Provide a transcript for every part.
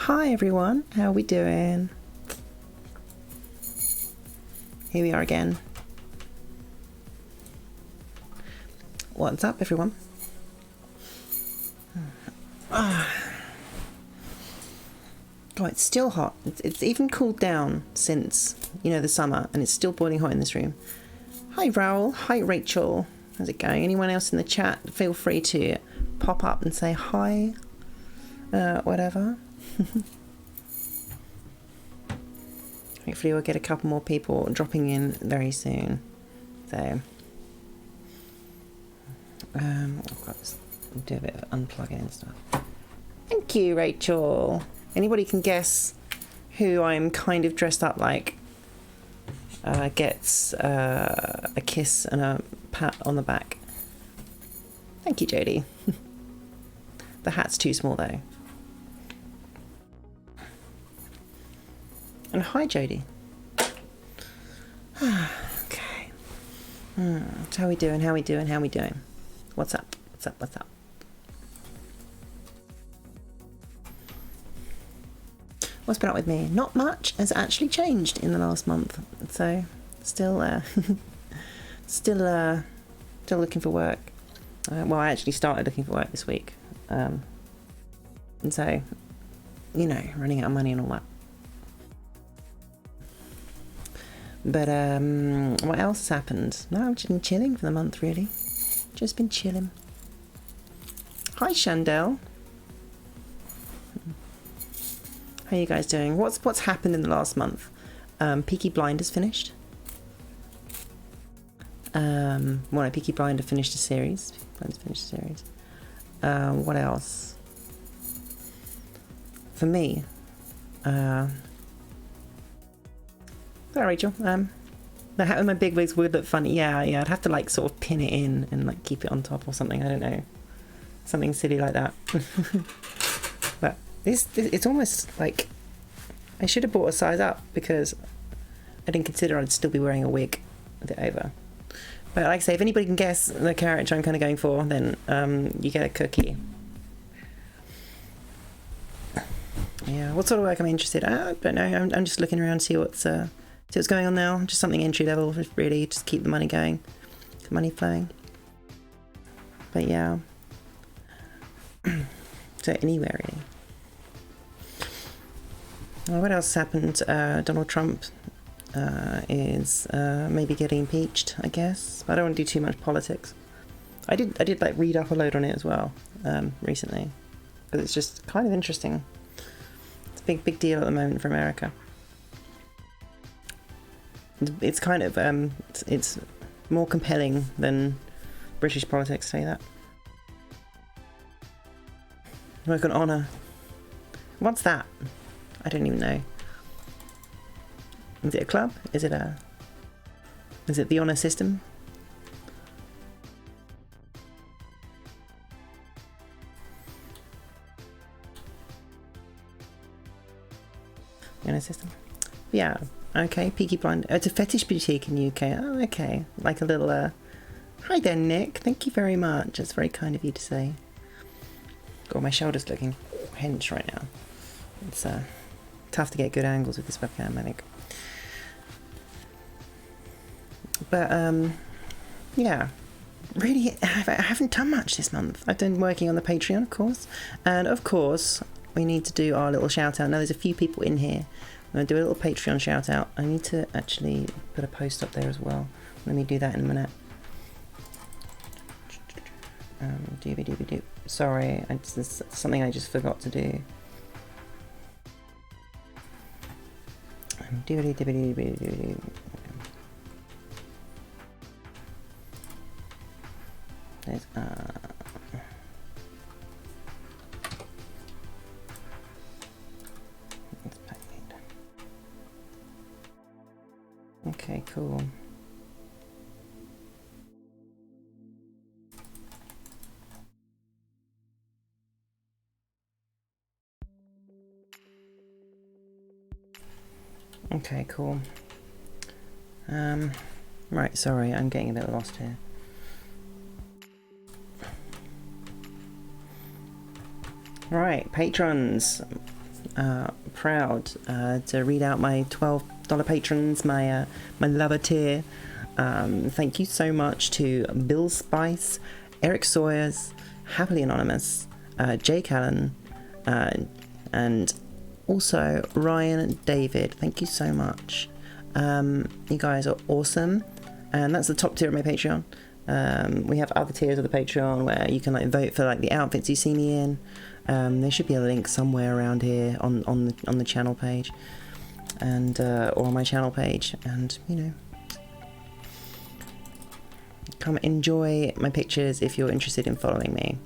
Hi everyone, how are we doing? Here we are again. What's up everyone? God, it's still hot. It's even cooled down since, you know, the summer, and it's still boiling hot in this room. Hi Raoul, hi Rachel. How's it going? Anyone else in the chat, feel free to pop up and say hi. Whatever. Hopefully we'll get a couple more people dropping in very soon. So, I've got to do a bit of unplugging and stuff. Thank you, Rachel. Anybody can guess who I'm kind of dressed up like gets a kiss and a pat on the back. Thank you, Jodie. The hat's too small though. And hi, Jodie. Okay. How we doing? How we doing? How we doing? What's up? What's up? What's up? What's been up with me? Not much has actually changed in the last month. So, still looking for work. Well, I actually started looking for work this week. And so, you know, running out of money and all that. But what else has happened? No, I've just been chilling for the month, really. Just been chilling. Hi, Chandel. How are you guys doing? What's happened in the last month? Peaky Blinders finished. Peaky Blinder finished a series. Peaky Blinders finished a series. What else? For me, Sorry, Rachel. The hat with my big wigs would look funny. Yeah, I'd have to like sort of pin it in and like keep it on top or something. I don't know, something silly like that. But it's almost like I should have bought a size up because I didn't consider I'd still be wearing a wig with it over. But like I say, if anybody can guess the character I'm kind of going for, then you get a cookie. Yeah, what sort of work am I interested in? I don't know. I'm just looking around to see what's going on now. Just something entry level, really, just keep the money going, the money flowing. But yeah, so anywhere really. What else happened? Donald Trump is maybe getting impeached, I guess. But I don't want to do too much politics. I did like read up a load on it as well recently, because it's just kind of interesting. It's a big deal at the moment for America. It's kind of it's more compelling than British politics, say that. Work on honour. What's that? I don't even know. Is it a club? Is it the honour system? The honour system? Yeah. Okay, Peaky Blind. Oh, it's a fetish boutique in the UK. Oh, okay. Like a little, hi there, Nick. Thank you very much. That's very kind of you to say. God, my shoulder's looking hench right now. It's tough to get good angles with this webcam, I think. But, yeah. Really, I haven't done much this month. I've been working on the Patreon, of course. And, of course, we need to do our little shout-out. Now, there's a few people in here. I'm going to do a little Patreon shout out. I need to actually put a post up there as well. Let me do that in a minute. Sorry, it's something I just forgot to do. There's okay, cool. Okay, cool. Right, sorry, I'm getting a bit lost here. Right, patrons. proud to read out my $12 patrons, my lover tier. Thank you so much to Bill Spice, Eric Sawyers, Happily Anonymous, Jake Allen, and also Ryan David. Thank you so much. You guys are awesome, and that's the top tier of my Patreon. We have other tiers of the Patreon where you can like vote for like the outfits you see me in. There should be a link somewhere around here on the channel page, and or on my channel page, and you know, come enjoy my pictures if you're interested in following me.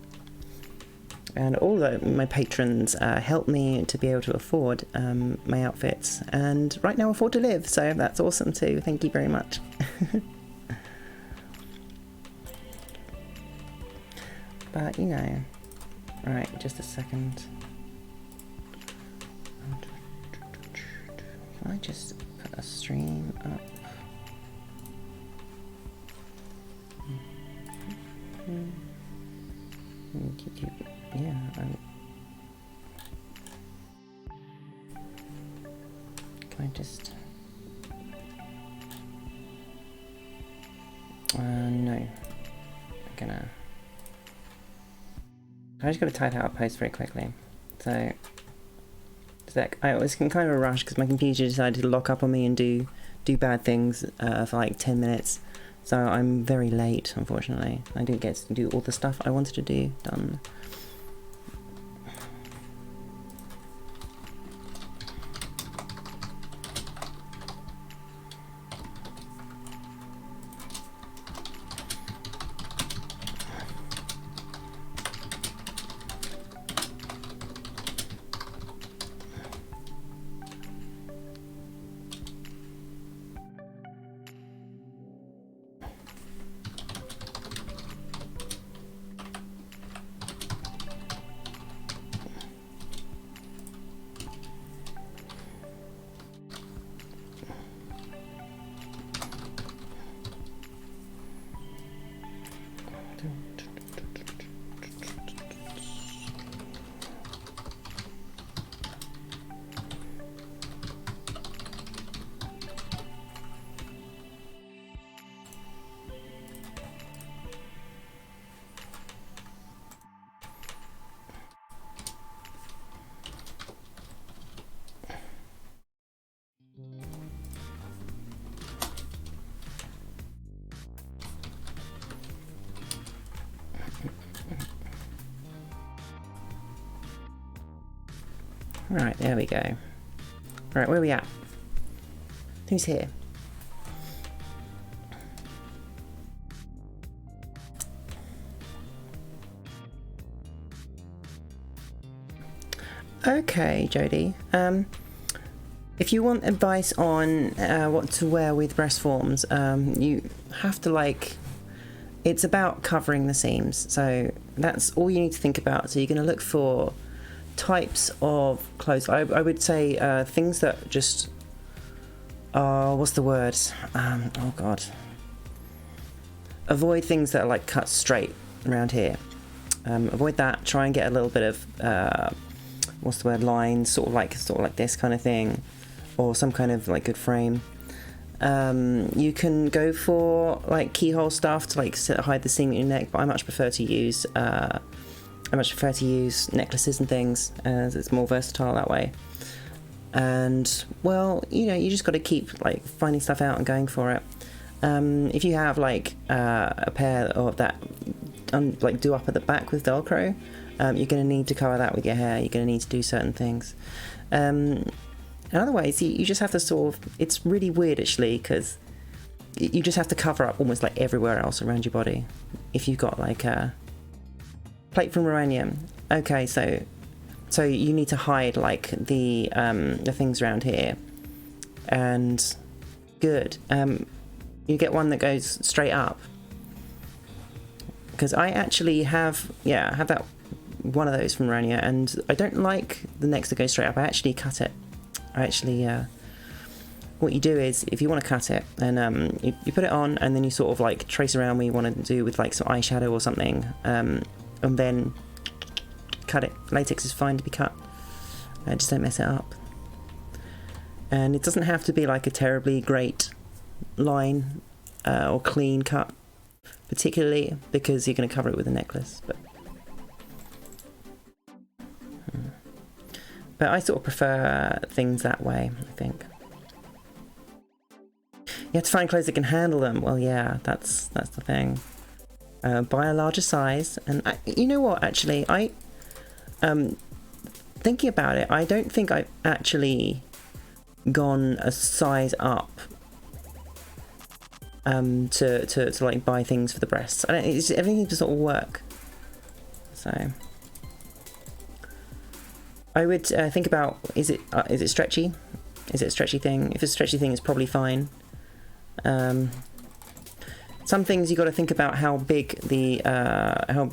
And all my patrons help me to be able to afford my outfits, and right now afford to live, so that's awesome too. Thank you very much. But you know, right, just a second. Can I just put a stream up? Yeah, can I just... no. I'm gonna... I just gotta type out a post very quickly. So... I was in kind of a rush because my computer decided to lock up on me and do bad things for like 10 minutes. So I'm very late, unfortunately. I didn't get to do all the stuff I wanted to do done. Right, there we go. Right, where are we at? Who's here? Okay, Jodie. If you want advice on what to wear with breast forms, you have to like... It's about covering the seams, so that's all you need to think about. So you're going to look for types of clothes. I would say things that just what's the word, oh god, avoid things that are like cut straight around here. Avoid that. Try and get a little bit of what's the word, lines, sort of like this kind of thing, or some kind of like good frame. You can go for like keyhole stuff to like hide the seam in your neck, but I much prefer to use necklaces and things, as it's more versatile that way. And well, you know, you just got to keep like finding stuff out and going for it. If you have like a pair of that like do up at the back with Velcro, you're going to need to cover that with your hair. You're going to need to do certain things. And otherwise, you just have to sort of... It's really weird actually, because you just have to cover up almost like everywhere else around your body. If you've got like a plate from Uranium. Okay, so you need to hide like the things around here. And good. You get one that goes straight up. Because I actually have that one of those from Urania, and I don't like the necks that go straight up. I actually cut it. What you do is, if you want to cut it, and you put it on, and then you sort of like trace around what you want to do with like some eyeshadow or something, and then cut it. Latex is fine to be cut. Just don't mess it up. And it doesn't have to be like a terribly great line or clean cut, particularly because you're going to cover it with a necklace. But I sort of prefer things that way, I think. You have to find clothes that can handle them. Well, yeah, that's the thing. Buy a larger size, and you know what? Actually, thinking about it, I don't think I've actually gone a size up to like buy things for the breasts. Everything just sort of work. So I would think about, is it stretchy? Is it a stretchy thing? If it's a stretchy thing, it's probably fine. Some things you got to think about how big the how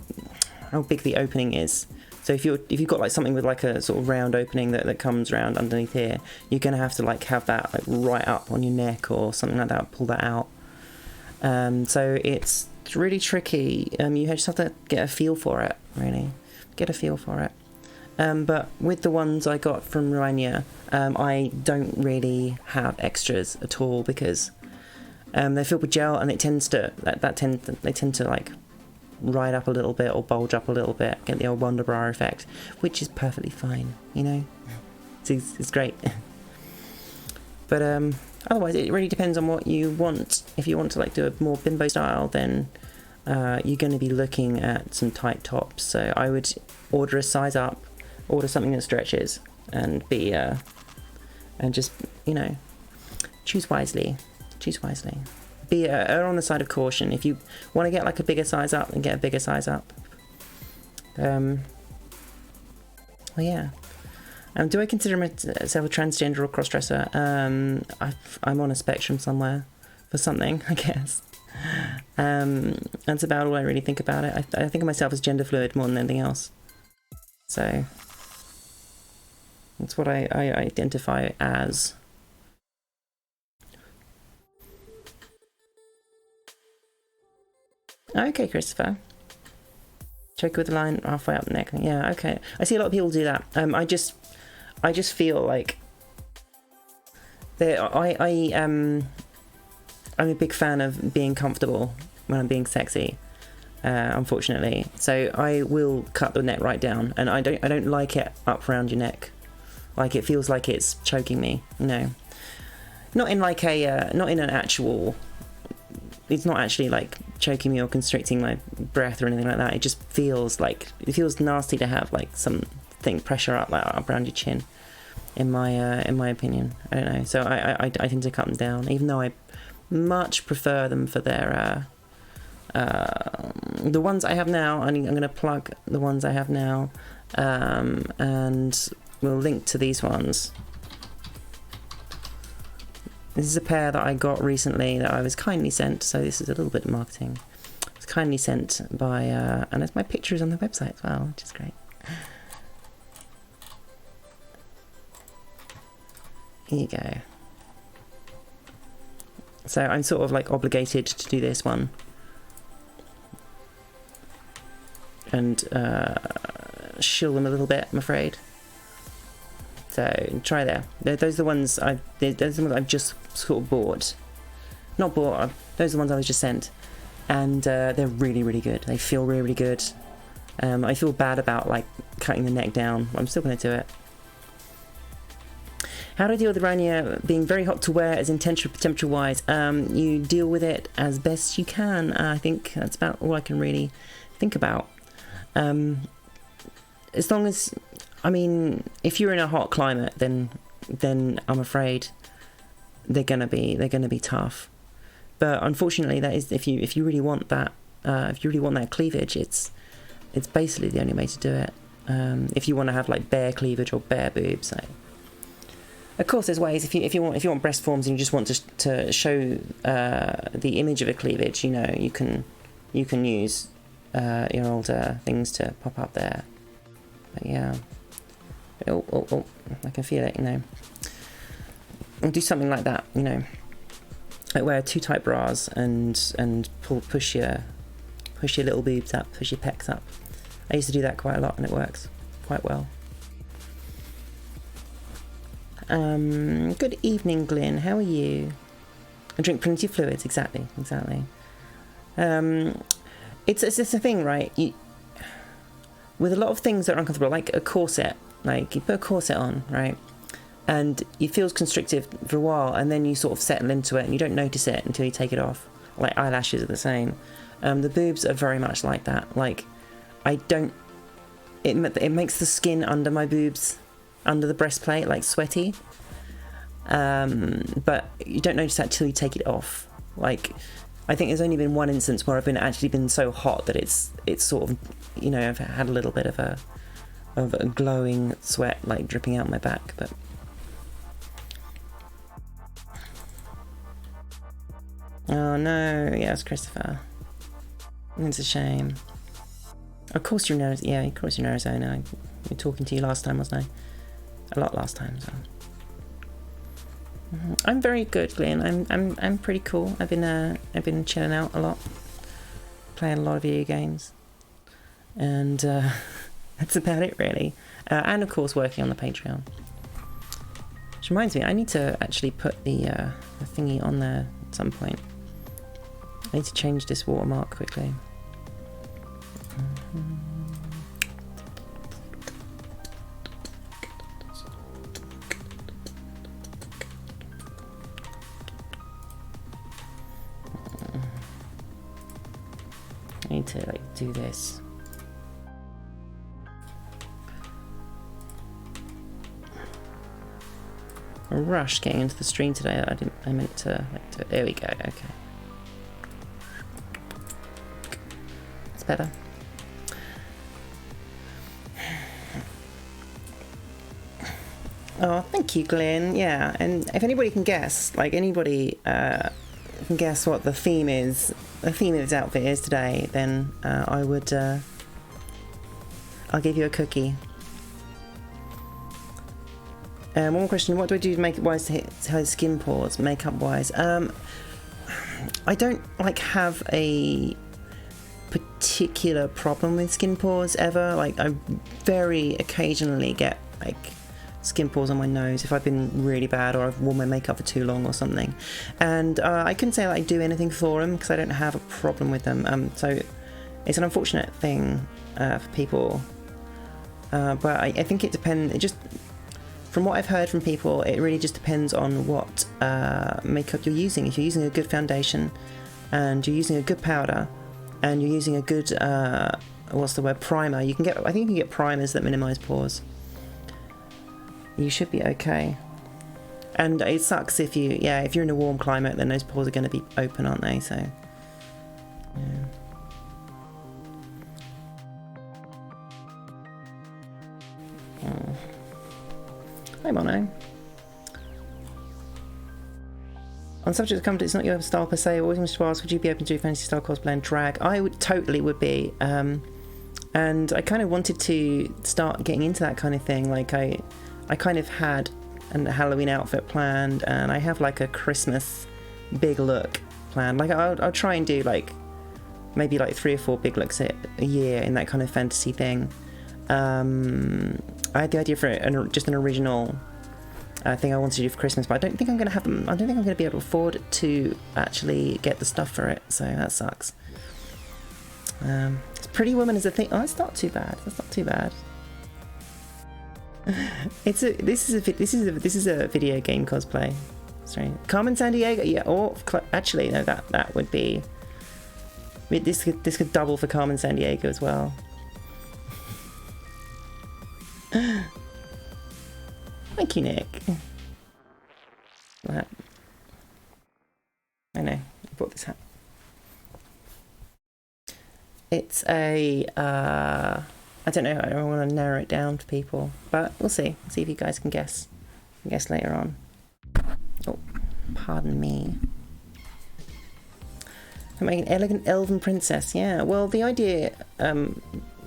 big the opening is. So if you've got like something with like a sort of round opening that comes round underneath here, you're gonna have to like have that like right up on your neck or something like that. Pull that out. So it's really tricky. You just have to get a feel for it. Really, get a feel for it. But with the ones I got from Rania, I don't really have extras at all because they're filled with gel, and it tends to they tend to like ride up a little bit or bulge up a little bit, get the old Wonder Bra effect, which is perfectly fine, you know. It's great. But otherwise, it really depends on what you want. If you want to like do a more bimbo style, then you're going to be looking at some tight tops. So I would order a size up, order something that stretches, and just, you know, choose wisely. Choose wisely. Be err on the side of caution. If you want to get like a bigger size up, then get a bigger size up. Well, yeah. Do I consider myself a transgender or crossdresser? I'm on a spectrum somewhere for something, I guess. That's about all I really think about it. I think of myself as gender fluid more than anything else. So that's what I identify as. Okay, Christopher. Choke with the line halfway up the neck. Yeah, okay. I see a lot of people do that. I just feel like I'm a big fan of being comfortable when I'm being sexy. Unfortunately, so I will cut the neck right down, and I don't like it up around your neck. Like it feels like it's choking me. You know, not in like not in an actual. It's not actually like choking me or constricting my breath or anything like that. It just feels nasty to have like something pressure up around your chin. In my opinion, I don't know. So I tend to cut them down, even though I much prefer them for their the ones I have now. I'm going to plug the ones I have now, and we'll link to these ones. This is a pair that I got recently that I was kindly sent, so this is a little bit of marketing. I was kindly sent by, and there's my pictures on the website as well, which is great. Here you go. So I'm sort of like obligated to do this one. And shill them a little bit, I'm afraid. So try there. Those are the ones I've just sort of bought. Not bought. Those are the ones I was just sent, and they're really, really good. They feel really, really good. I feel bad about like cutting the neck down. I'm still going to do it. How do I deal with the Rania being very hot to wear as in temperature wise? You deal with it as best you can. I think that's about all I can really think about. As long as, I mean, if you're in a hot climate, then I'm afraid they're gonna be tough. But unfortunately, that is if you really want that cleavage, it's basically the only way to do it. If you want to have like bare cleavage or bare boobs, so. Of course, there's ways. If you want breast forms and you just want to show the image of a cleavage, you know, you can use your older things to pop up there. But yeah, oh, I can feel it, you know. I'll do something like that, you know. Like wear 2 tight bras and push your little boobs up, push your pecs up. I used to do that quite a lot, and it works quite well. Good evening, Glyn. How are you? I drink plenty of fluids. Exactly. It's just a thing, right? With a lot of things that are uncomfortable, like a corset, like you put a corset on, right? And it feels constrictive for a while, and then you sort of settle into it, and you don't notice it until you take it off. Like eyelashes are the same. The boobs are very much like that. Like, it makes the skin under my boobs, under the breastplate, like sweaty. But you don't notice that till you take it off. Like, I think there's only been one instance where I've actually been so hot that it's sort of, you know, I've had a little bit of a glowing sweat like dripping out my back. But oh no, yes, Christopher, it's a shame. Of course you're in Arizona. Yeah, of course you're in Arizona. We were talking to you last time, wasn't I? A lot last time. So. I'm very good, Glenn. I'm pretty cool. I've been chilling out a lot, playing a lot of video games, and that's about it really. And of course working on the Patreon. Which reminds me, I need to actually put the thingy on there at some point. I need to change this watermark quickly. I need to like do this. A rush getting into the stream today. I meant to like there we go. Okay, it's better. Oh, thank you, Glenn. Yeah, and if anybody can guess, like anybody can guess what the theme is, the theme of this outfit is today, then I would, I'll give you a cookie. One more question, what do I do to make it wise to hide skin pores, makeup wise? I don't like have a particular problem with skin pores ever. Like I very occasionally get like skin pores on my nose if I've been really bad or I've worn my makeup for too long or something, and I couldn't say that I do anything for them because I don't have a problem with them, so it's an unfortunate thing for people, but I think it depends. It just, from what I've heard from people, it really just depends on what makeup you're using. If you're using a good foundation and you're using a good powder and you're using a good what's the word, primer, I think you can get primers that minimize pores. You should be okay. And it sucks if you're in a warm climate, then those pores are going to be open, aren't they? So, yeah. Oh. Hi, Mono. On subject of comedy, it's not your style per se. I always wanted to ask, would you be open to do fantasy style cosplay and drag? I would be. And I kind of wanted to start getting into that kind of thing. Like I kind of had a Halloween outfit planned, and I have like a Christmas big look planned. Like I'll try and do like maybe like 3 or 4 big looks a year in that kind of fantasy thing. I had the idea for just an original thing I wanted to do for Christmas, but I don't think I'm going to have them. I don't think I'm going to be able to afford to actually get the stuff for it, so that sucks. Pretty Woman is a thing. Oh, it's not too bad. That's not too bad. This is a video game cosplay. Sorry, Carmen Sandiego. Yeah, or actually no, that would be. This could double for Carmen Sandiego as well. Thank you, Nick. That. I know. I bought this hat. It's a. I don't know. I don't want to narrow it down to people, but we'll see. See if you guys can guess. Guess later on. Oh, pardon me. I'm making an elegant elven princess. Yeah. Well, the idea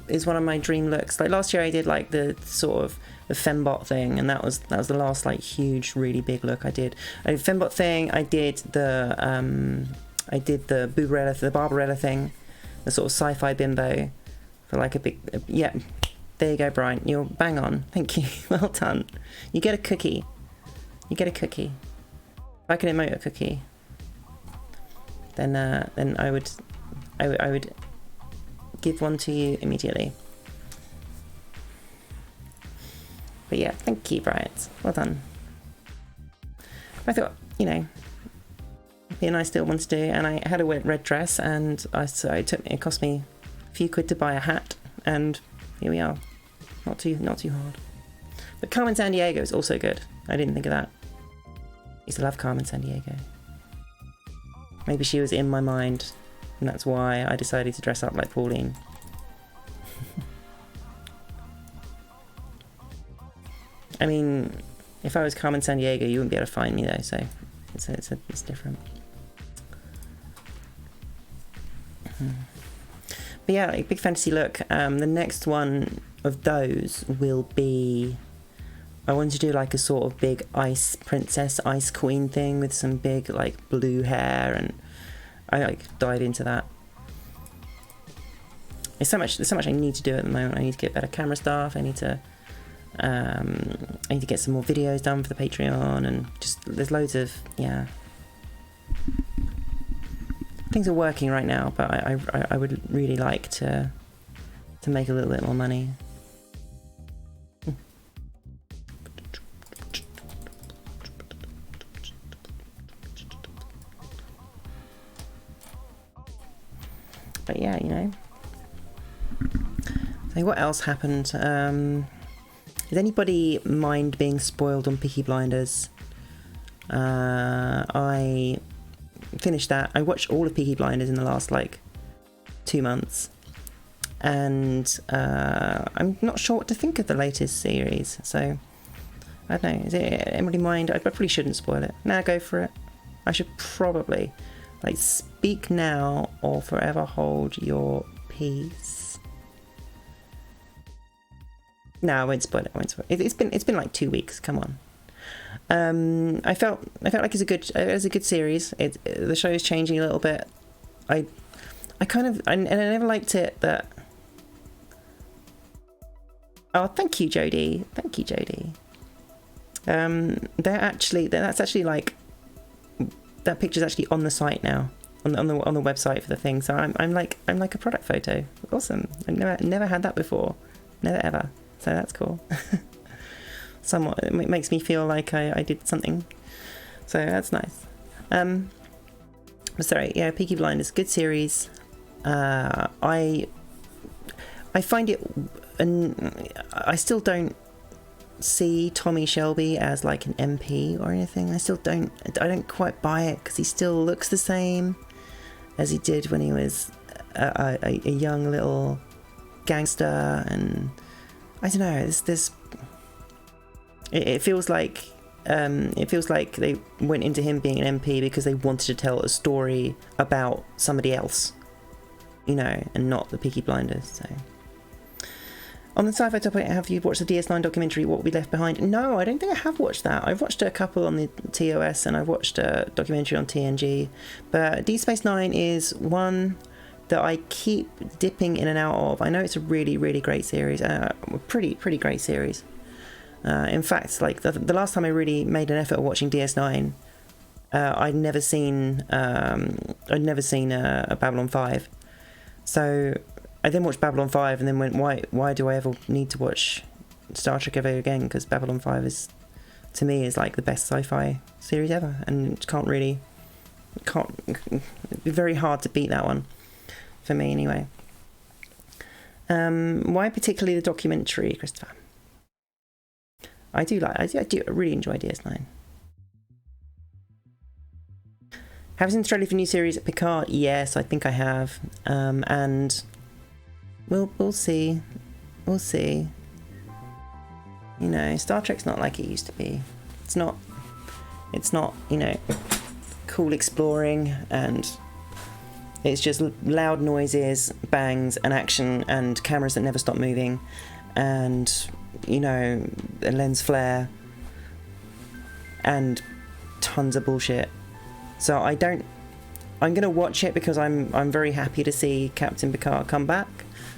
is one of my dream looks. Like last year, I did like the sort of the fembot thing, and that was the last like huge, really big look I did. I did fembot thing. I did the Boobarella, the Barbarella thing, the sort of sci-fi bimbo. For like a big, yeah, there you go, Brian. You're bang on. Thank you. Well done. You get a cookie. You get a cookie. If I can emote a cookie, then I would give one to you immediately. But yeah, thank you, Bryant. Well done. I thought, you know, it'd be a nice little one to do, and I had a red dress, and so it cost me a few quid to buy a hat, and here we are. Not too hard. But Carmen Sandiego is also good. I didn't think of that. I used to love Carmen Sandiego. Maybe she was in my mind, and that's why I decided to dress up like Pauline. I mean, if I was Carmen Sandiego, you wouldn't be able to find me though, so it's different. But yeah, like big fantasy look. The next one of those will be, I want to do like a sort of big ice princess, ice queen thing with some big like blue hair, and I like dive into that. There's so much I need to do at the moment. I need to get better camera stuff. I need to get some more videos done for the Patreon, and just there's loads of things are working right now, but I would really like to make a little bit more money. But yeah, you know. So what else happened? Does anybody mind being spoiled on Peaky Blinders? I finished that. I watched all of Peaky Blinders in the last like 2 months, and I'm not sure what to think of the latest series. So I don't know. Is it anybody mind? I probably shouldn't spoil it. Now go for it. I should probably like speak now or forever hold your peace. No, I won't spoil it. It's been like 2 weeks. Come on. I felt like it was a good series. The show is changing a little bit. I never liked it that. Oh, thank you, Jodie. Thank you, Jodie. That's actually like that picture's actually on the site now, on the website for the thing. So I'm like a product photo. Awesome. I've never had that before. Never ever. So that's cool. Somewhat, it makes me feel like I did something. So that's nice. Sorry, yeah, Peaky Blinders, good series. I find it, and I still don't see Tommy Shelby as like an MP or anything. I don't quite buy it, because he still looks the same as he did when he was a young little gangster, and I don't know. It feels like they went into him being an MP because they wanted to tell a story about somebody else, you know, and not the Peaky Blinders. So, on the sci-fi topic, have you watched the DS9 documentary What We Left Behind? No, I don't think I have watched that. I've watched a couple on the TOS, and I've watched a documentary on TNG, but Deep Space Nine is one that I keep dipping in and out of. I know it's a really, really great series, pretty great series. In fact, like the last time I really made an effort of watching DS9, I'd never seen a Babylon 5. So I then watched Babylon 5 and then went, why do I ever need to watch Star Trek ever again? Because Babylon 5 is, to me, is like the best sci-fi series ever, and it'd be very hard to beat that one. For me, anyway. Why particularly the documentary, Christopher? I do really enjoy DS9. Have you seen the trailer for the new series at Picard? Yes, I think I have. And we'll see. We'll see. You know, Star Trek's not like it used to be. It's not, you know, cool exploring, and it's just loud noises, bangs, and action, and cameras that never stop moving, and, you know, a lens flare, and tons of bullshit. So I'm gonna watch it because I'm very happy to see Captain Picard come back.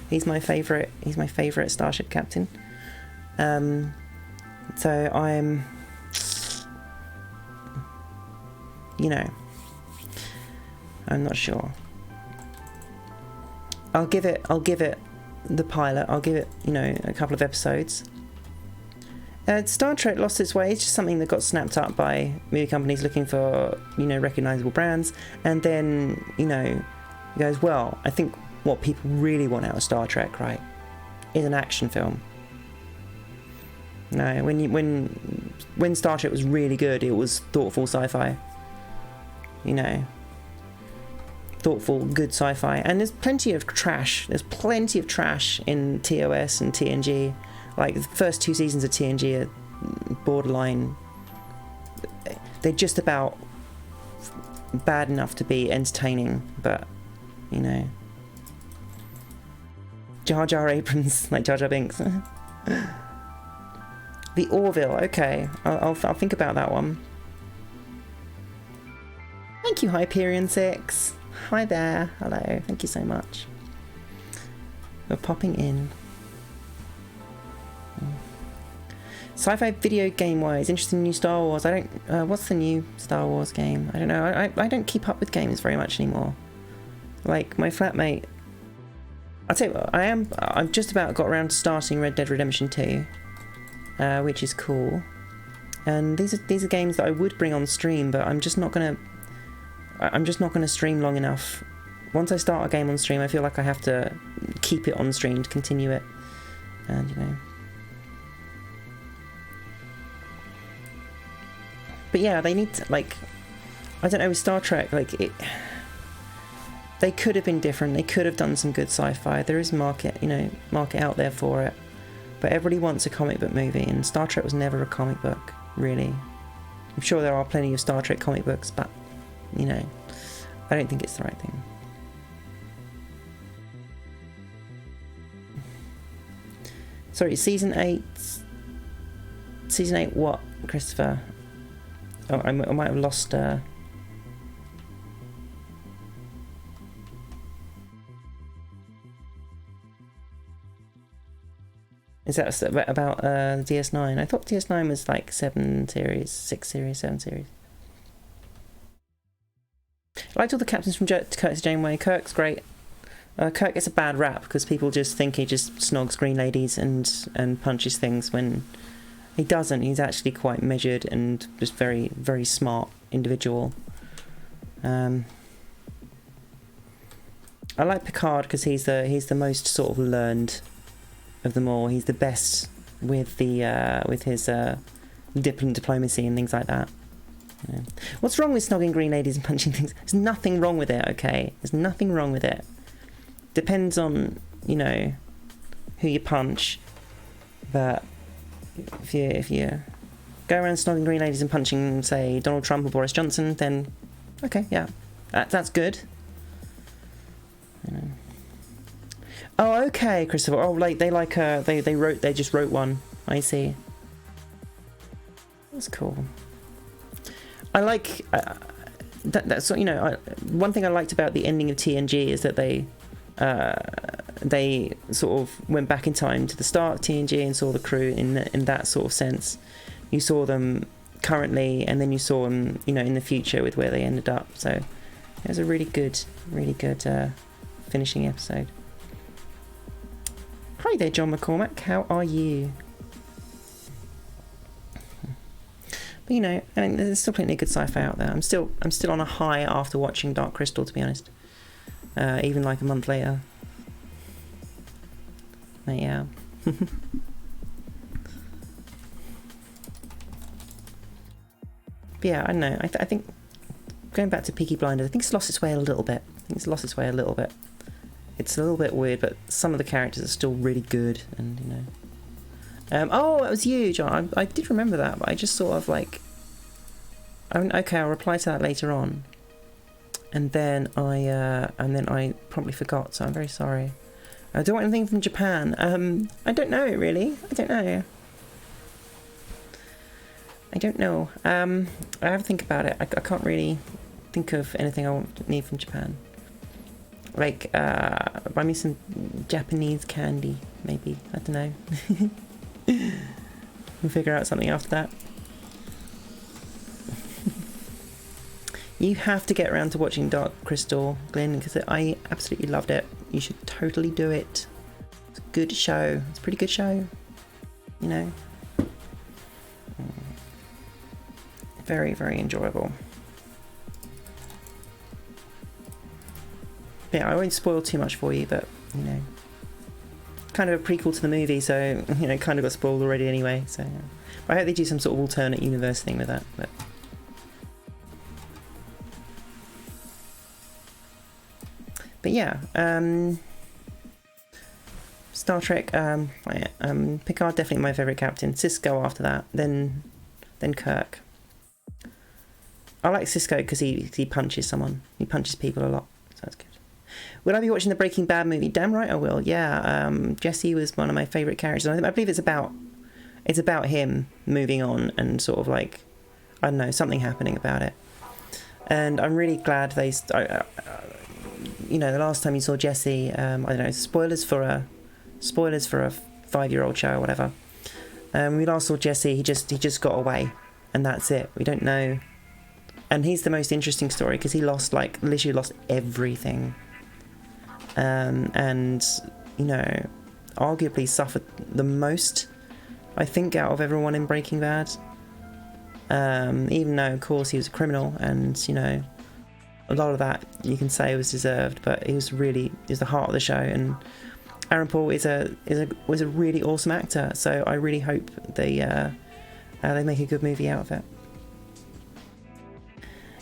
He's my favourite Starship captain. So I'm you know, I'm not sure. I'll give it the pilot. I'll give it, you know, a couple of episodes. Star Trek lost its way. It's just something that got snapped up by movie companies looking for, you know, recognizable brands. And then, you know, he goes, well, I think what people really want out of Star Trek, right, is an action film. No, when Star Trek was really good, it was thoughtful sci-fi. You know, thoughtful, good sci-fi. And there's plenty of trash. There's plenty of trash in TOS and TNG. Like, the first 2 seasons of TNG are borderline. They're just about bad enough to be entertaining, but, you know. Jar Jar Abrams, like Jar Jar Binks. The Orville, okay. I'll think about that one. Thank you, Hyperion6. Hi there. Hello. Thank you so much. We're popping in. Sci-fi video game wise, interesting new Star Wars. I don't. What's the new Star Wars game? I don't know. I don't keep up with games very much anymore. Like my flatmate. I'll tell you what. I've just about got around to starting Red Dead Redemption 2, which is cool. And these are games that I would bring on stream, but I'm just not gonna stream long enough. Once I start a game on stream, I feel like I have to keep it on stream to continue it, and you know. But yeah, they need to, like, I don't know, with Star Trek, like, they could have been different. They could have done some good sci-fi. There is market out there for it. But everybody wants a comic book movie, and Star Trek was never a comic book, really. I'm sure there are plenty of Star Trek comic books, but, you know, I don't think it's the right thing. Sorry, season 8. Season 8 what, Christopher? Oh, I might have lost... Is that about DS9? I thought DS9 was like 7 series, 6 series, 7 series. I liked all the captains from Curtis Janeway. Kirk's great. Kirk gets a bad rap because people just think he just snogs green ladies and punches things when he doesn't. He's actually quite measured and just very, very smart individual. I like Picard because he's the most sort of learned of them all. He's the best with the with his diplomacy and things like that. Yeah. What's wrong with snogging green ladies and punching things? There's nothing wrong with it, okay? There's nothing wrong with it. Depends on, you know, who you punch. But if you go around snogging green ladies and punching, say, Donald Trump or Boris Johnson, then okay, yeah, that's good. You know. Oh, okay, Christopher. Oh, like they just wrote one. I see. That's cool. I like that's, you know, one thing I liked about the ending of TNG is that they sort of went back in time to the start of TNG and saw the crew in that sort of sense. You saw them currently, and then you saw them, you know, in the future with where they ended up. So it was a really good finishing episode. Hi there, John McCormack. How are you? But you know, I mean, there's still plenty of good sci-fi out there. I'm still on a high after watching Dark Crystal, to be honest. Even like a month later. But yeah. But yeah, I don't know. I think going back to Peaky Blinders, I think it's lost its way a little bit. It's a little bit weird, but some of the characters are still really good, and you know. Oh, it was you, John. I did remember that, but I just sort of like. Okay, I'll reply to that later on. And then I promptly forgot, so I'm very sorry. I don't want anything from Japan. I don't know really. I don't know. I have to think about it. I can't really think of anything I need from Japan. Like, buy me some Japanese candy, maybe. I don't know. We'll figure out something after that. You have to get around to watching Dark Crystal, Glyn, because I absolutely loved it. You should totally do it. It's a good show. It's a pretty good show. You know? Very, very enjoyable. Yeah, I won't spoil too much for you, but, you know, kind of a prequel to the movie, so, you know, kind of got spoiled already anyway, so, yeah. I hope they do some sort of alternate universe thing with that, but yeah, Star Trek, Picard definitely my favourite captain, Sisko after that, then Kirk. I like Sisko because he punches someone, he punches people a lot, so that's good. Will I be watching the Breaking Bad movie? Damn right I will. Yeah, Jesse was one of my favourite characters. I believe it's about him moving on and sort of like, I don't know, something happening about it. And I'm really glad they, you know, the last time you saw Jesse, I don't know, spoilers for a 5-year-old show or whatever. We last saw Jesse, he just got away, and that's it. We don't know. And he's the most interesting story because he literally lost everything. And, you know, arguably suffered the most, I think, out of everyone in Breaking Bad. Even though, of course, he was a criminal and, you know, a lot of that you can say was deserved, but he was the heart of the show. And Aaron Paul was a really awesome actor, so I really hope they make a good movie out of it.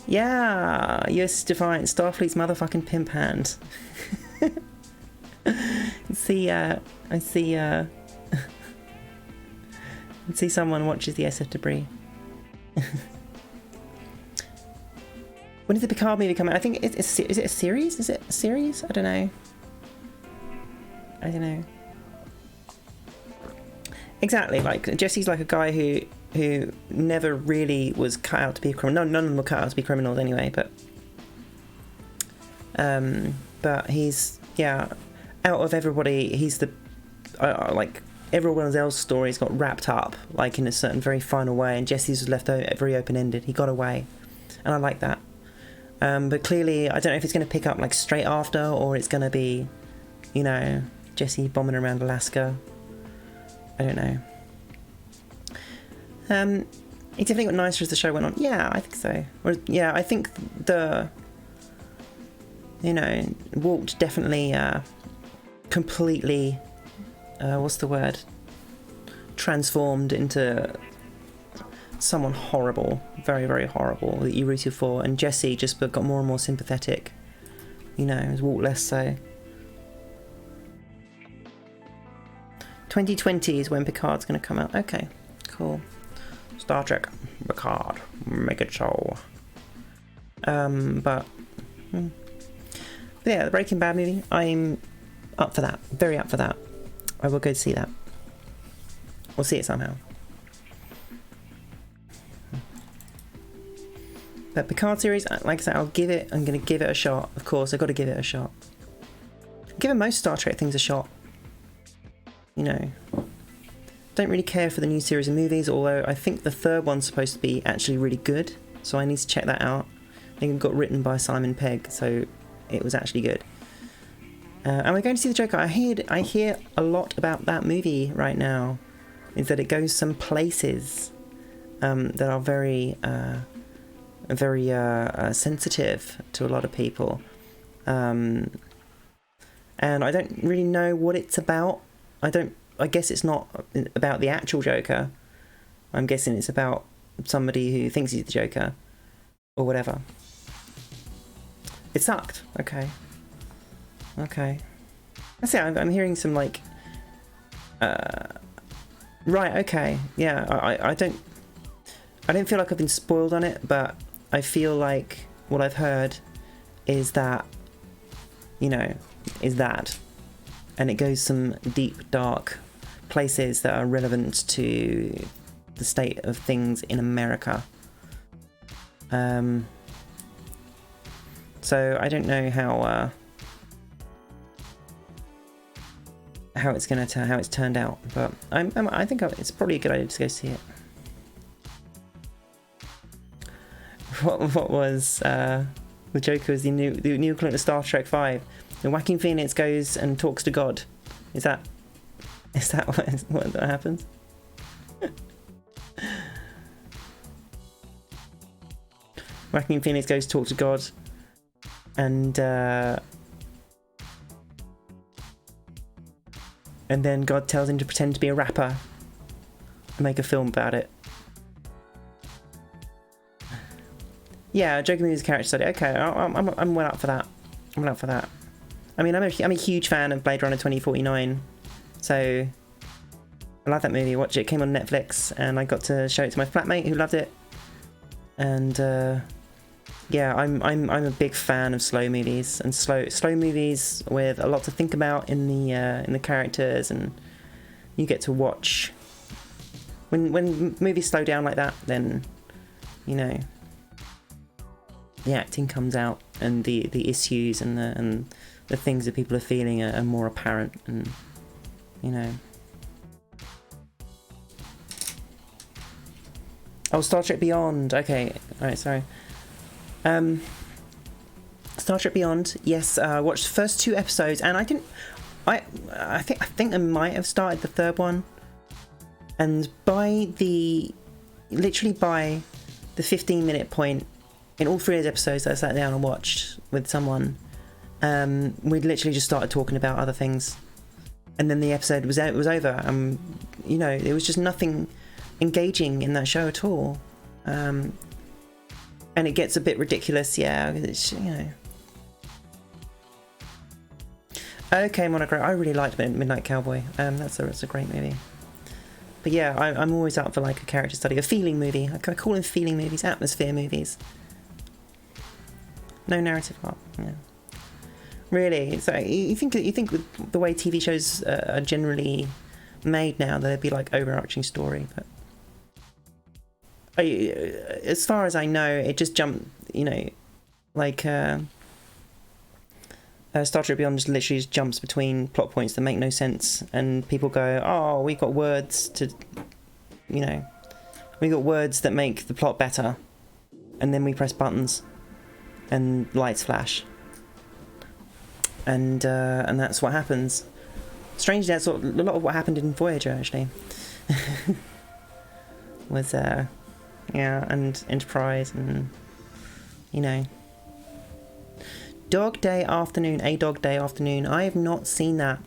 Yeah, US Defiant, Starfleet's motherfucking pimp hand. I see someone watches the SF Debris. When is the Picard movie coming? I think is it a series? Is it a series? I don't know. Exactly, like Jesse's like a guy who never really was cut out to be a criminal. No, none of them were cut out to be criminals anyway, but he's, yeah, out of everybody, he's the like everyone else's stories got wrapped up like in a certain very final way, and Jesse's was left very open-ended. He got away, and I like that. But clearly, I don't know if it's going to pick up like straight after, or it's going to be, you know, Jesse bombing around Alaska. I don't know. It definitely got nicer as the show went on. Yeah, I think so. Yeah, I think Walt definitely completely, what's the word? Transformed into someone horrible, very, very horrible that you rooted for, and Jesse just got more and more sympathetic. You know, as Walt less so. 2020 is when Picard's going to come out. Okay, cool. Star Trek, Picard, make it so. But yeah, the Breaking Bad movie, I'm up for that. Very up for that. I will go see that. We'll see it somehow. But Picard series, like I said, I'm going to give it a shot. Of course, I've got to give it a shot. Given most Star Trek things a shot. You know, don't really care for the new series of movies, although I think the third one's supposed to be actually really good, so I need to check that out. I think it got written by Simon Pegg, so it was actually good. And we're going to see The Joker. I hear a lot about that movie right now, is that it goes some places that are very sensitive to a lot of people. And I don't really know what it's about. I guess it's not about the actual Joker. I'm guessing it's about somebody who thinks he's the Joker or whatever. It sucked. Okay. That's it. I'm hearing some like right, okay. Yeah, I don't feel like I've been spoiled on it, but I feel like what I've heard is that, you know, and it goes some deep, dark places that are relevant to the state of things in America. So I don't know how it's turned out, but I think it's probably a good idea to go see it. what was the Joker was the new equivalent of Star Trek 5. The Joaquin Phoenix goes and talks to God. Is that what happens? Joaquin Phoenix goes to talk to God, and then God tells him to pretend to be a rapper and make a film about it. Yeah, Joker movie is a character study. Okay, I'm well up for that. I'm well up for that. I mean, I'm a huge fan of Blade Runner 2049, so I love that movie. Watch it. It came on Netflix, and I got to show it to my flatmate who loved it. And yeah, I'm a big fan of slow movies, and slow movies with a lot to think about in the characters, and you get to watch when movies slow down like that. Then, you know, the acting comes out, and the issues and the things that people are feeling are more apparent, and you know. Oh, Star Trek Beyond. Okay, all right, sorry. Star Trek Beyond. Yes, I watched the first 2 episodes, and I think I might have started the 3rd one. And literally by the 15-minute point in all 3 of those episodes that I sat down and watched with someone, we'd literally just started talking about other things, and then the episode was over. You know, there was just nothing engaging in that show at all, and it gets a bit ridiculous. Yeah, it's, you know. Okay, Monogram. I really liked Midnight Cowboy. That's a great movie. But yeah, I'm always up for like a character study, a feeling movie. I call them feeling movies, atmosphere movies. No narrative arc. Yeah. Really? So you think with the way TV shows are generally made now, that there'd be like overarching story, but as far as I know, it just jumped. You know, like Star Trek Beyond just literally just jumps between plot points that make no sense, and people go, "Oh, we got words to, you know, we got words that make the plot better," and then we press buttons, and lights flash, and that's what happens. Strangely, that's a lot of what happened in Voyager actually. Was yeah, and Enterprise, and you know. Dog Day Afternoon, A Dog Day Afternoon. I have not seen that.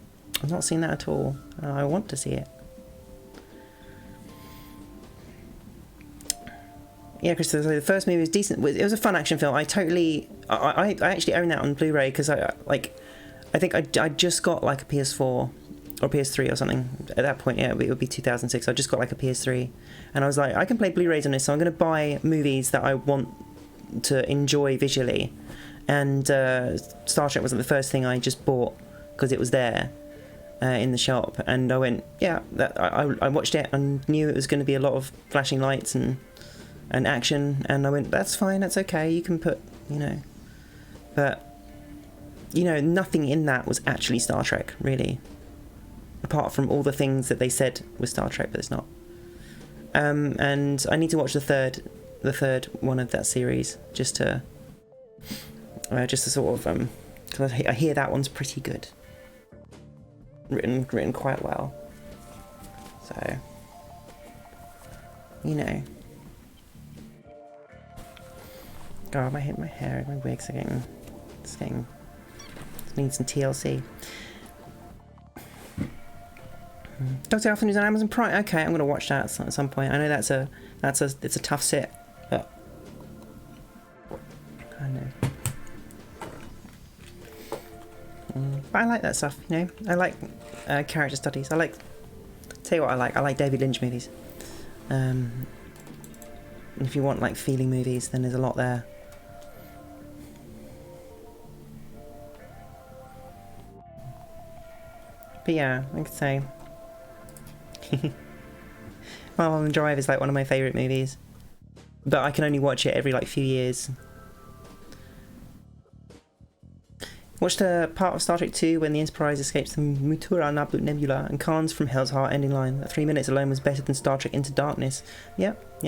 I've not seen that at all. I want to see it. Yeah, Chris, so the first movie was decent. It was a fun action film. I actually own that on Blu-ray, because I think I just got like a PS4 or PS3 or something at that point. Yeah, it would be 2006. I just got like a PS3, and I was like, I can play Blu-rays on this, so I'm going to buy movies that I want to enjoy visually. And Star Trek wasn't the first thing I just bought because it was there in the shop, and I went, yeah, I watched it and knew it was going to be a lot of flashing lights and action, and I went, that's fine, that's okay, you can put, you know, but you know, nothing in that was actually Star Trek, really, apart from all the things that they said was Star Trek, but it's not. And I need to watch the third one of that series just to sort of because I hear that one's pretty good, written quite well, so you know. God, my hair, my wigs are getting need some TLC. Dog Day Afternoon on Amazon Prime. Okay, I'm gonna watch that at some point. I know it's a tough sit, but I know. But I like that stuff, you know. I like character studies. Tell you what I like David Lynch movies. If you want like feeling movies, then there's a lot there. But yeah, I could say Mulholland Drive is like one of my favourite movies, but I can only watch it every like few years. Watched a part of Star Trek 2 when the Enterprise escapes the Mutura Nebula and Khan's From Hell's Heart ending line. That 3 minutes alone was better than Star Trek Into Darkness. Yep.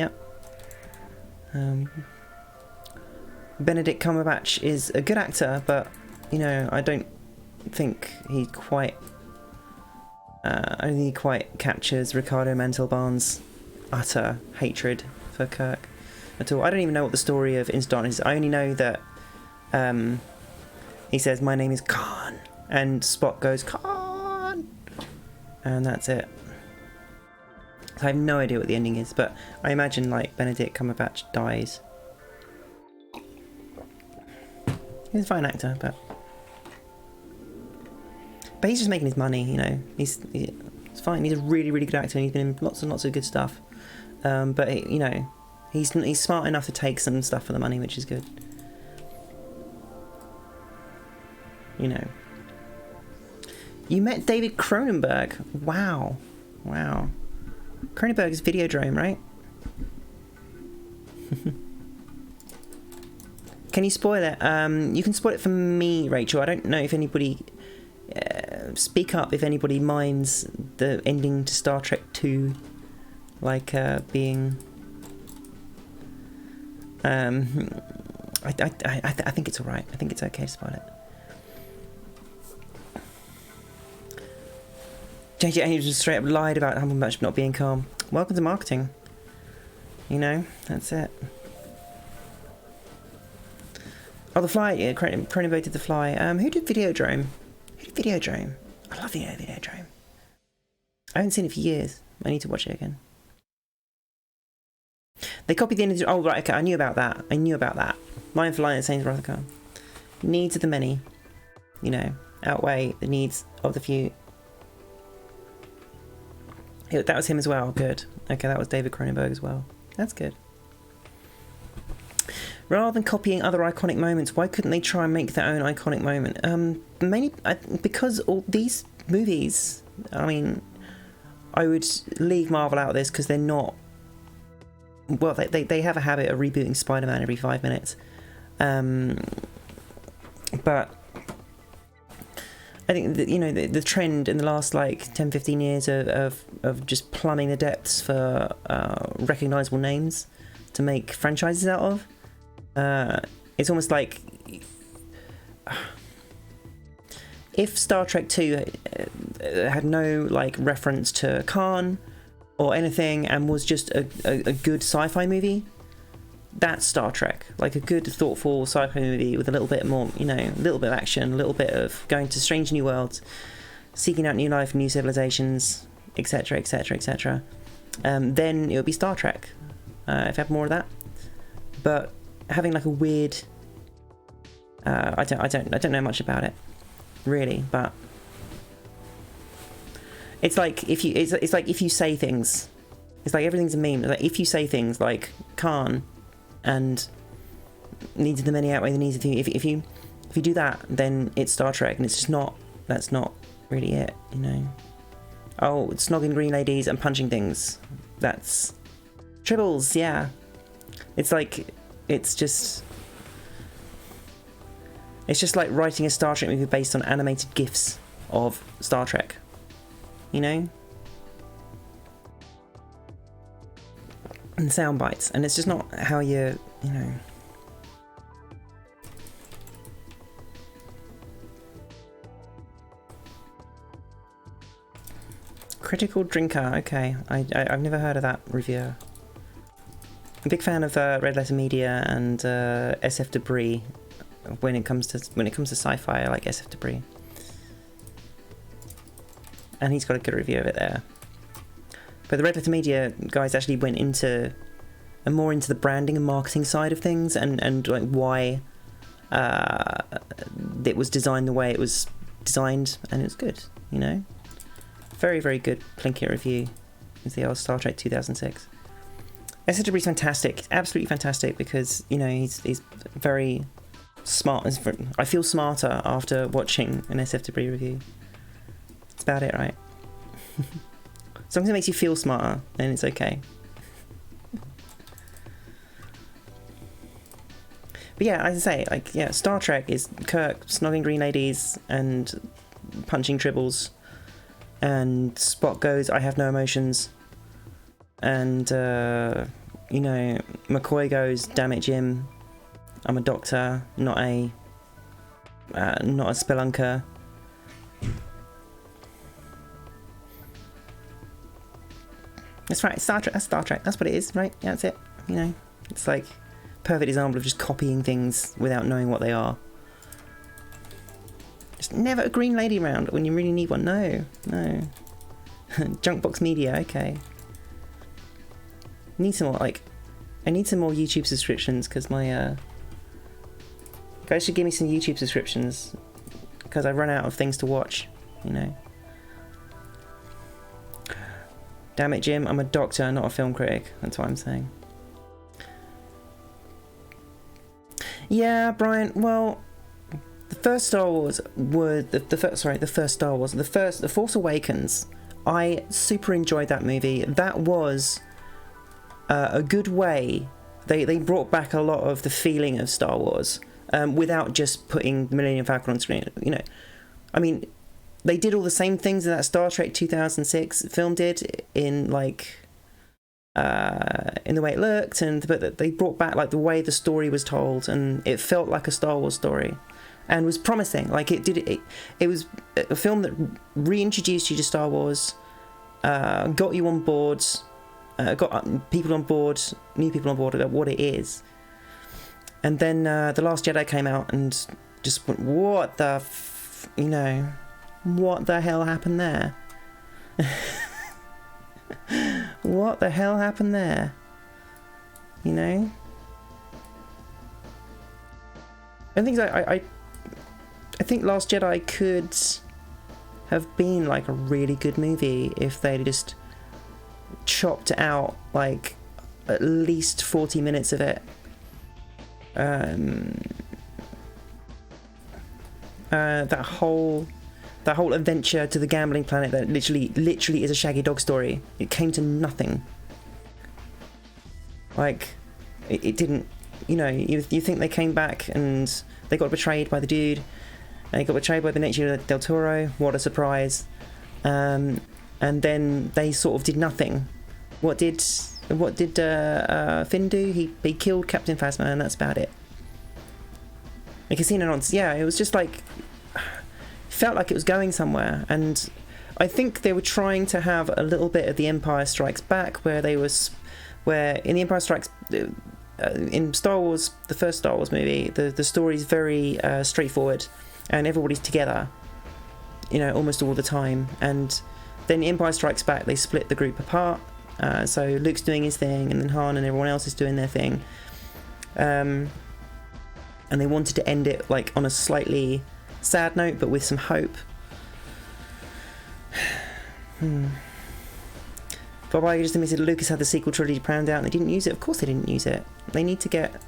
Benedict Cumberbatch is a good actor, but, you know, I don't think he quite captures Ricardo Montalban's utter hatred for Kirk at all. I don't even know what the story of Into Darkness is. I only know that he says, "My name is Khan," and Spock goes, "Khan," and that's it. So I have no idea what the ending is, but I imagine like Benedict Cumberbatch dies. He's a fine actor, but he's just making his money, you know. It's fine. He's a really, really good actor, and he's been in lots and lots of good stuff. But you know, he's smart enough to take some stuff for the money, which is good. You know. You met David Cronenberg. Wow. Cronenberg's Videodrome, right? Can you spoil it? You can spoil it for me, Rachel. I don't know if anybody... speak up if anybody minds the ending to Star Trek 2, like being... I think it's alright. I think it's okay to spoil it. J.J. Abrams just straight up lied about Cumberbatch not being calm. Welcome to marketing. You know, that's it. Oh, The Fly. Yeah, Cronenberg did The Fly. Who did Videodrome? Videodrome. I love Videodrome. I haven't seen it for years. I need to watch it again. They copied the end. Oh, right, okay. I knew about that. Line for line, the same as Khan. Needs of the many, you know, outweigh the needs of the few. That was him as well. Good. Okay, that was David Cronenberg as well. That's good. Rather than copying other iconic moments, why couldn't they try and make their own iconic moment? Mainly because all these movies, I mean, I would leave Marvel out of this because they're not... Well, they have a habit of rebooting Spider-Man every 5 minutes. But I think that, you know, the trend in the last like 10-15 years of just plumbing the depths for recognisable names to make franchises out of, it's almost like if Star Trek 2 had no like reference to Khan or anything and was just a good sci-fi movie, that's Star Trek. Like a good, thoughtful sci-fi movie with a little bit more, you know, a little bit of action, a little bit of going to strange new worlds, seeking out new life, new civilizations, etc., etc., etc. Then it would be Star Trek. If I had more of that, but having like a weird, I don't know much about it, really, but it's like if you, it's like if you say things, it's like everything's a meme. Like if you say things like Khan and needs of the many outweigh the needs of the few, if you do that, then it's Star Trek, and it's just not. That's not really it, you know. Oh, it's snogging green ladies and punching things. That's Tribbles, yeah. It's like it's just like writing a Star Trek movie based on animated GIFs of Star Trek, you know, and sound bites, and it's just not how you know. Critical Drinker, okay, I've never heard of that reviewer. I'm a big fan of Red Letter Media and SF Debris. When it comes to sci-fi, I like SF Debris, and he's got a good review of it there. But the Red Letter Media guys actually went into more into the branding and marketing side of things, and like why it was designed the way it was designed, and it was good, you know. Very, very good Plinkett review. It's the old Star Trek 2006. SF Debris is fantastic. It's absolutely fantastic because, you know, he's very smart. I feel smarter after watching an SF Debris review. That's about it, right? As long as it makes you feel smarter, then it's okay. But yeah, as I say, like, yeah, Star Trek is Kirk snogging green ladies and punching tribbles, and Spock goes, "I have no emotions," and you know, McCoy goes, "Damn it, Jim," I'm a doctor, not a spelunker. That's right, Star Trek. That's Star Trek. That's what it is, right? Yeah, that's it. You know, it's like perfect example of just copying things without knowing what they are. Just never a green lady around when you really need one. No. Junkbox Media. Okay. Need some more I need some more YouTube subscriptions because my guys should give me some YouTube subscriptions because I run out of things to watch. You know. Damn it, Jim, I'm a doctor, not a film critic. That's what I'm saying. Yeah, Brian, well, the first Star Wars were... The Force Awakens, I super enjoyed that movie. That was a good way. They brought back a lot of the feeling of Star Wars without just putting the Millennium Falcon on screen. You know, I mean... They did all the same things that Star Trek 2006 film did in like in the way it looked, but they brought back like the way the story was told, and it felt like a Star Wars story, and was promising. Like it was a film that reintroduced you to Star Wars, got you on board, got people on board, new people on board about what it is, and then The Last Jedi came out and just went, what the, you know. What the hell happened there? What the hell happened there? You know? I think Last Jedi could have been like a really good movie if they just chopped out like at least 40 minutes of it. That whole adventure to the gambling planet that literally is a Shaggy Dog story. It came to nothing. Like, it didn't, you know, you think they came back and they got betrayed by the dude, and they got betrayed by Benicio del Toro, what a surprise. And then they sort of did nothing. What did Finn do? He killed Captain Phasma, and that's about it. And Casino Nonce, yeah, it was just like... felt like it was going somewhere, and I think they were trying to have a little bit of the Empire Strikes Back, where in the Empire Strikes in Star Wars, the first Star Wars movie, the story's very straightforward and everybody's together, you know, almost all the time, and then Empire Strikes Back, they split the group apart, so Luke's doing his thing and then Han and everyone else is doing their thing, and they wanted to end it like on a slightly sad note, but with some hope. Bob Iger just admitted Lucas had the sequel trilogy planned out and they didn't use it. Of course they didn't use it. They need to get...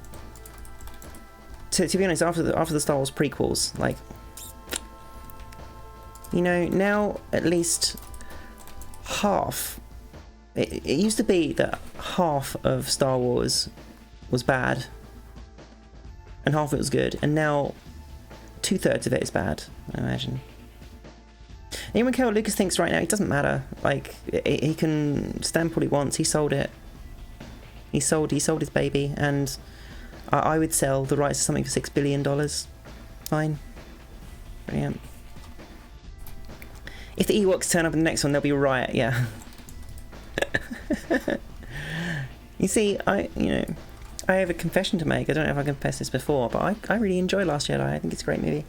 To be honest, after the Star Wars prequels, like... You know, now at least half... It used to be that half of Star Wars was bad and half of it was good, and now 2/3 of it is bad, I imagine. Anyone care what Lucas thinks right now? It doesn't matter. Like, he can stamp what he wants. He sold it. He sold his baby, and I would sell the rights to something for $6 billion. Fine. Brilliant. If the Ewoks turn up in the next one, there'll be a riot, yeah. You see, I have a confession to make. I don't know if I confessed this before, but I really enjoy Last Jedi. I think it's a great movie.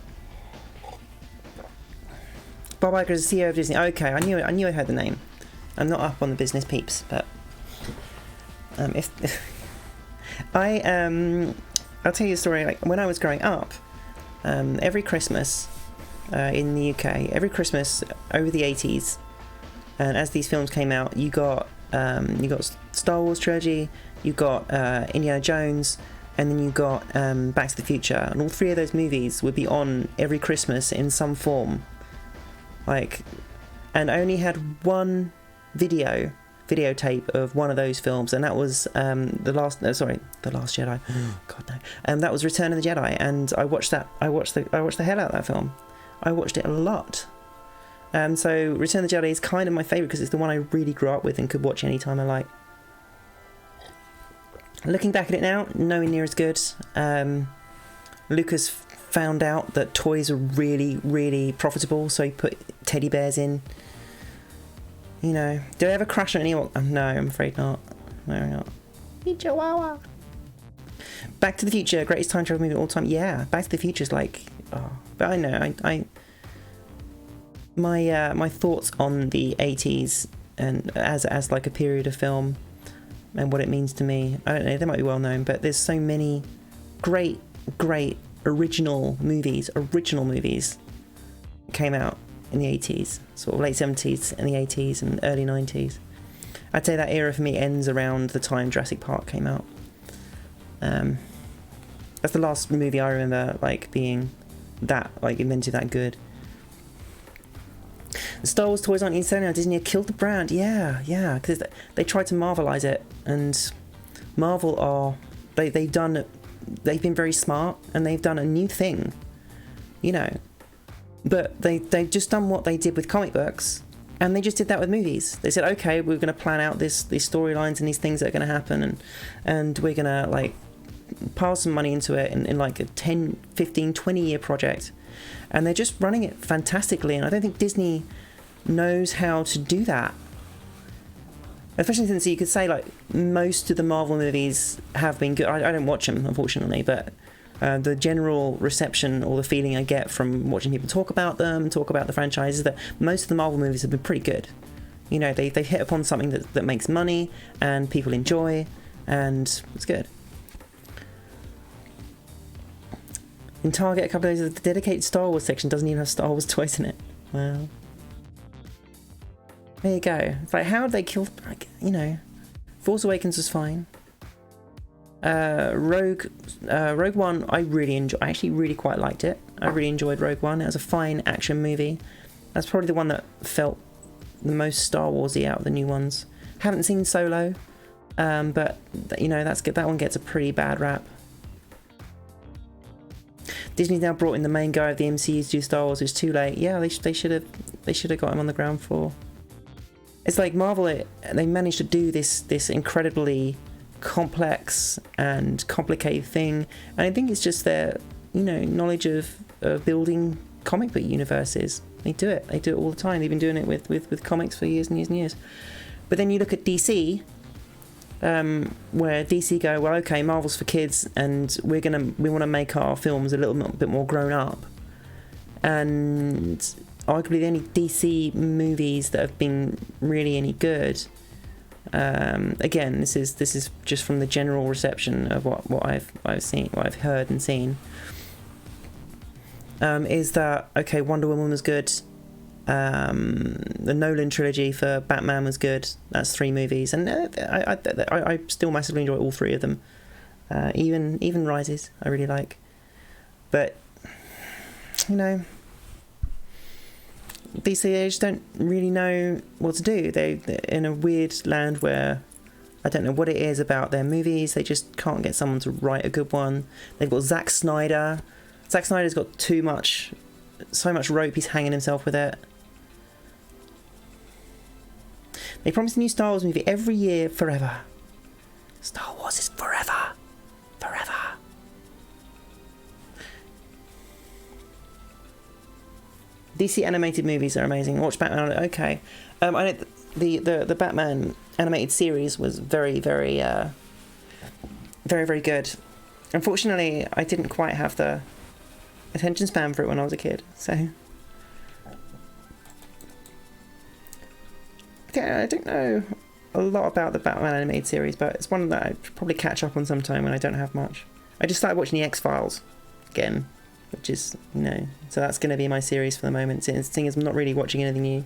Bob Iger is the CEO of Disney. Okay, I knew I heard the name. I'm not up on the business peeps, but if I'll tell you a story. Like when I was growing up, every Christmas in the UK, every Christmas over the 80s, and as these films came out, you got Star Wars trilogy, you got Indiana Jones, and then you got Back to the Future, and all three of those movies would be on every Christmas in some form. Like, and I only had one videotape of one of those films, and that was The Last Jedi. God no. That was Return of the Jedi, and I watched that. I watched the hell out of that film. I watched it a lot. So Return of the Jedi is kind of my favourite because it's the one I really grew up with and could watch anytime I like. Looking back at it now, nowhere near as good. Lucas found out that toys are really, really profitable, so he put teddy bears in. You know, do I ever crash on anyone? No, I'm afraid not. No, not. Chihuahua. Back to the Future, greatest time travel movie of all time. Yeah, Back to the Future is like, oh, but I know, my thoughts on the 80s and as like a period of film and what it means to me, I don't know, they might be well known, but there's so many great original movies came out in the 80s, sort of late 70s and the 80s and early 90s. I'd say that era for me ends around the time Jurassic Park came out. That's the last movie I remember like being that like invented that good. The Star Wars toys aren't selling now. Disney have killed the brand. Yeah, because they tried to Marvelize it, and Marvel are they've been very smart and they've done a new thing, you know. But they've just done what they did with comic books, and they just did that with movies. They said, okay, we're going to plan out these storylines and these things that are going to happen, and we're going to like pile some money into it in like a 10, 15, 20 year project, and they're just running it fantastically. And I don't think Disney knows how to do that, especially since you could say like most of the Marvel movies have been good. I don't watch them, unfortunately, but the general reception or the feeling I get from watching people talk about the franchises, that most of the Marvel movies have been pretty good. You know, they've hit upon something that makes money and people enjoy, and it's good. In Target, a couple of days, the dedicated Star Wars section doesn't even have Star Wars toys in it. Well, there you go. It's like, how did they kill? Like, you know, Force Awakens was fine. Rogue One, I actually really quite liked it. I really enjoyed Rogue One. It was a fine action movie. That's probably the one that felt the most Star Warsy out of the new ones. Haven't seen Solo, but you know, that's good. That one gets a pretty bad rap. Disney's now brought in the main guy of the MCU to do Star Wars. It's too late. Yeah, they should have got him on the ground floor. It's like Marvel. They managed to do this incredibly complex and complicated thing, and I think it's just their, you know, knowledge of building comic book universes. They do it all the time. They've been doing it with comics for years and years and years. But then you look at DC, where DC go, well, okay, Marvel's for kids, and we want to make our films a little bit more grown up. And arguably the only DC movies that have been really any good, again, this is just from the general reception of what I've seen, what I've heard and seen, is that, okay, Wonder Woman was good. The Nolan trilogy for Batman was good. That's 3 movies, and I still massively enjoy all 3 of them. Even Rises I really like, but you know, DC, they just don't really know what to do. They're in a weird land where I don't know what it is about their movies. They just can't get someone to write a good one. They've got Zack Snyder. Zack Snyder's got so much rope, he's hanging himself with it. They promised a new Star Wars movie every year forever. Star Wars is forever. Forever. DC animated movies are amazing. Watch Batman. Okay. I know the Batman animated series was very, very, very good. Unfortunately, I didn't quite have the attention span for it when I was a kid, so I don't know a lot about the Batman animated series, but it's one that I'd probably catch up on sometime when I don't have much. I just started watching the X-Files again, which is, you know, so that's going to be my series for the moment, seeing as I'm not really watching anything new.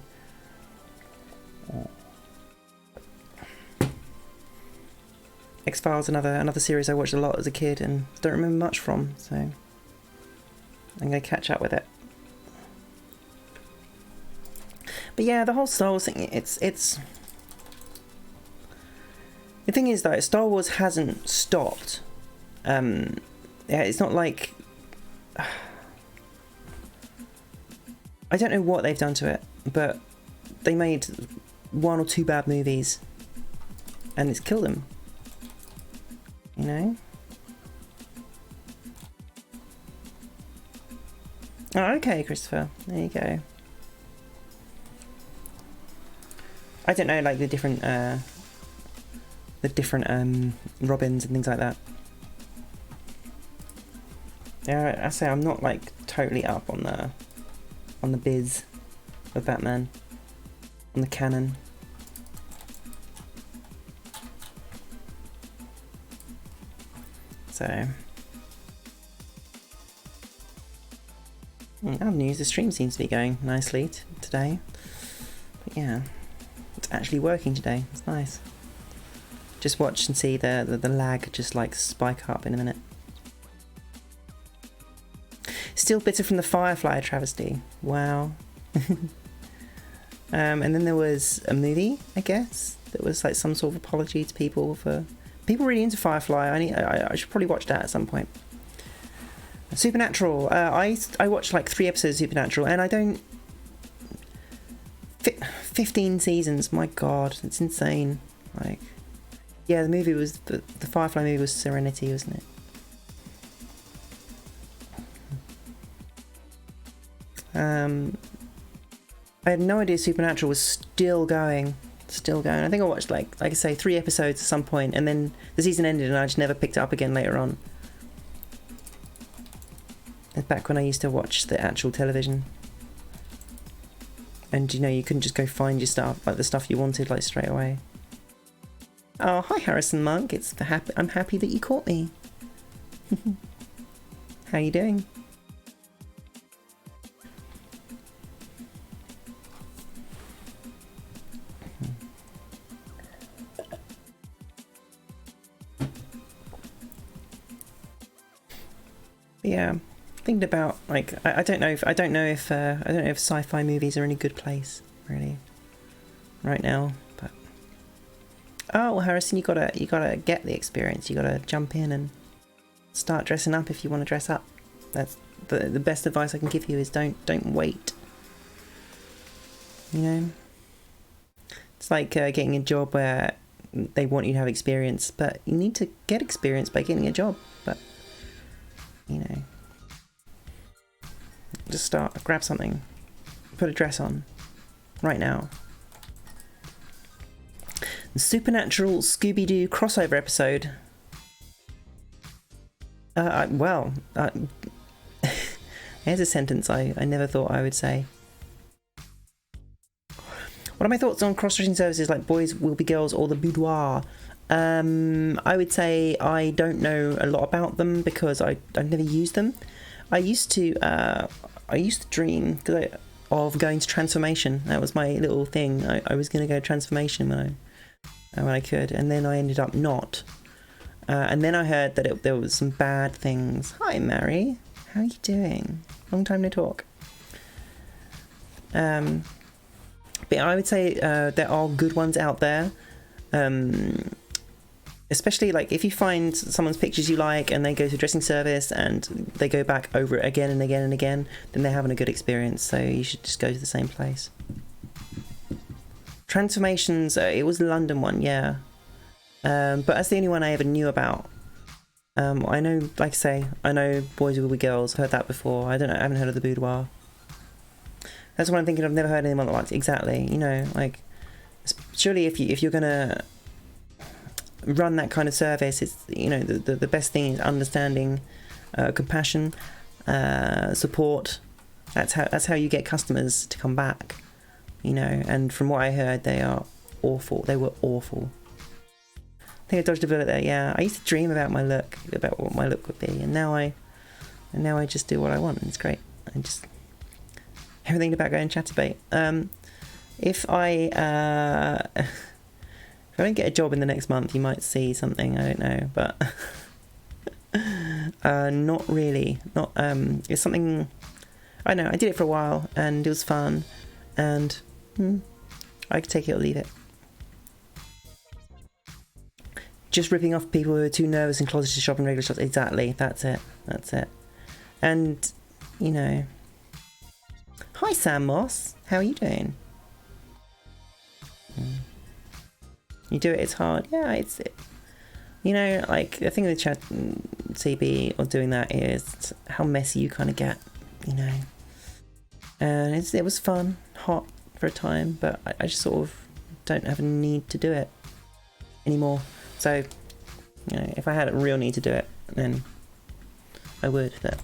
X-Files, another series I watched a lot as a kid and don't remember much from, so I'm going to catch up with it. But yeah, the whole Star Wars thing, it's the thing is that Star Wars hasn't stopped. Yeah, it's not like I don't know what they've done to it, but they made 1 or 2 bad movies and it's killed them. You know? Oh, okay, Christopher. There you go. I don't know, like the different Robins and things like that. Yeah, I say I'm not like totally up on the biz of Batman, on the canon. So, other news, the stream seems to be going nicely today. But yeah, it's actually working today. It's nice. Just watch and see the lag just like spike up in a minute. Still bitter from the Firefly travesty. Wow. And then there was a movie, I guess, that was like some sort of apology to people really into Firefly. I should probably watch that at some point. Supernatural. I watched like 3 episodes of Supernatural, and I don't. 15 seasons. My God, it's insane. Like, yeah, the movie was the Firefly movie was Serenity, wasn't it? I had no idea Supernatural was still going. I think I watched like I say 3 episodes at some point, and then the season ended and I just never picked it up again later on. It's back when I used to watch the actual television. And you know, you couldn't just go find your stuff, like the stuff you wanted, like straight away. Oh, hi Harrison Monk, I'm happy that you caught me. How you doing? Yeah, thinking about like I don't know if sci-fi movies are in a good place really right now. But oh, well, Harrison, you gotta get the experience. You gotta jump in and start dressing up if you want to dress up. That's the best advice I can give you is don't wait. You know, it's like getting a job where they want you to have experience, but you need to get experience by getting a job. But you know, just grab something, put a dress on, right now. The Supernatural Scooby-Doo crossover episode. Here's a sentence I never thought I would say. What are my thoughts on cross-dressing services like Boys Will Be Girls or the Boudoir? I would say I don't know a lot about them because I've never used them. I used to dream of going to Transformation. That was my little thing. I was going to go to Transformation when I could, and then I ended up not. And then I heard that there was some bad things. Hi, Mary. How are you doing? Long time no talk. But I would say there are good ones out there. Especially like if you find someone's pictures you like and they go to dressing service and they go back over it again and again and again, then they're having a good experience. So you should just go to the same place. Transformations, it was the London one, yeah. But that's the only one I ever knew about. I know, like I say, I know Boys Will Be Girls. Heard that before. I haven't heard of the Boudoir. That's what I'm thinking. I've never heard anyone that likes exactly. You know, like surely if you're gonna run that kind of service, it's, you know, the best thing is understanding, compassion, support. That's how you get customers to come back, you know. And from what I heard, they are awful. They were awful. I think I dodged a bullet there. Yeah, I used to dream about my look, about what my look would be, and now I just do what I want, and it's great. I just everything about going chatterbait. If I don't get a job in the next month, you might see something. I don't know, but not really. Not it's something. I know I did it for a while and it was fun, and I could take it or leave it. Just ripping off people who are too nervous and closeted to shop in regular shops. Exactly. That's it. And you know. Hi Sam Moss. How are you doing? You do it, it's hard. Yeah, it's you know, like the thing with chat CB or doing that is how messy you kind of get, you know. and it was fun, hot for a time, but I just sort of don't have a need to do it anymore. So, you know, if I had a real need to do it, then I would. But,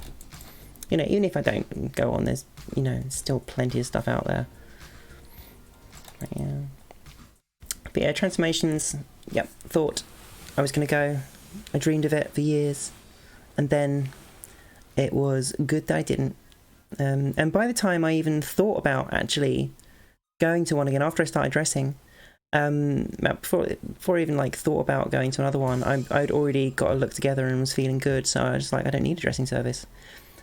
you know, even if I don't go on, there's, you know, still plenty of stuff out there. But yeah, transformations, yep, thought I was going to go. I dreamed of it for years, and then it was good that I didn't. And by the time I even thought about actually going to one again, after I started dressing, before I even like thought about going to another one, I'd already got a look together and was feeling good. So I was like, I don't need a dressing service.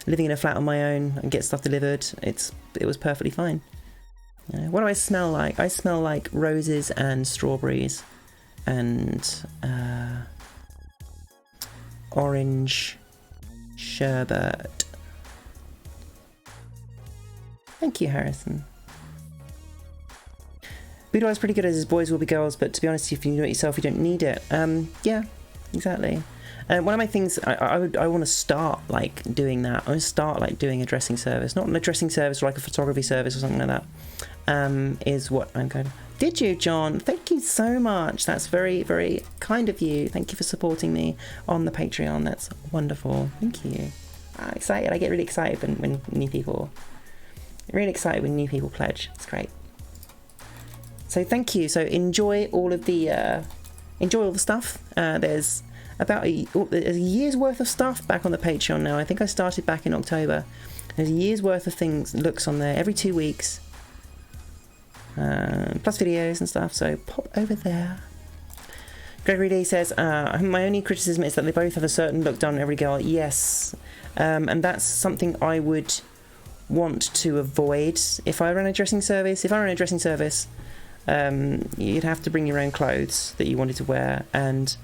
Living in a flat on my own and get stuff delivered, it was perfectly fine. What do I smell like? I smell like roses and strawberries and orange sherbet. Thank you, Harrison. Boudoir is pretty good as boys will be girls, but to be honest, if you do it yourself, you don't need it. Yeah, exactly. One of my things, I want to start like doing that. I want to start like doing a dressing service, not a dressing service or like a photography service or something like that. Is what I'm going to... Did you, John? Thank you so much. That's very, very kind of you. Thank you for supporting me on the Patreon. That's wonderful. Thank you. I'm excited. I get really excited when new people... Really excited when new people pledge. It's great. So thank you. So enjoy all the stuff. There's about there's a year's worth of stuff back on the Patreon now. I think I started back in October. There's a year's worth of looks on there every 2 weeks. Plus videos and stuff, so pop over there. Gregory D says, my only criticism is that they both have a certain look done on every girl. Yes, and that's something I would want to avoid if I ran a dressing service. If I ran a dressing service, you'd have to bring your own clothes that you wanted to wear, and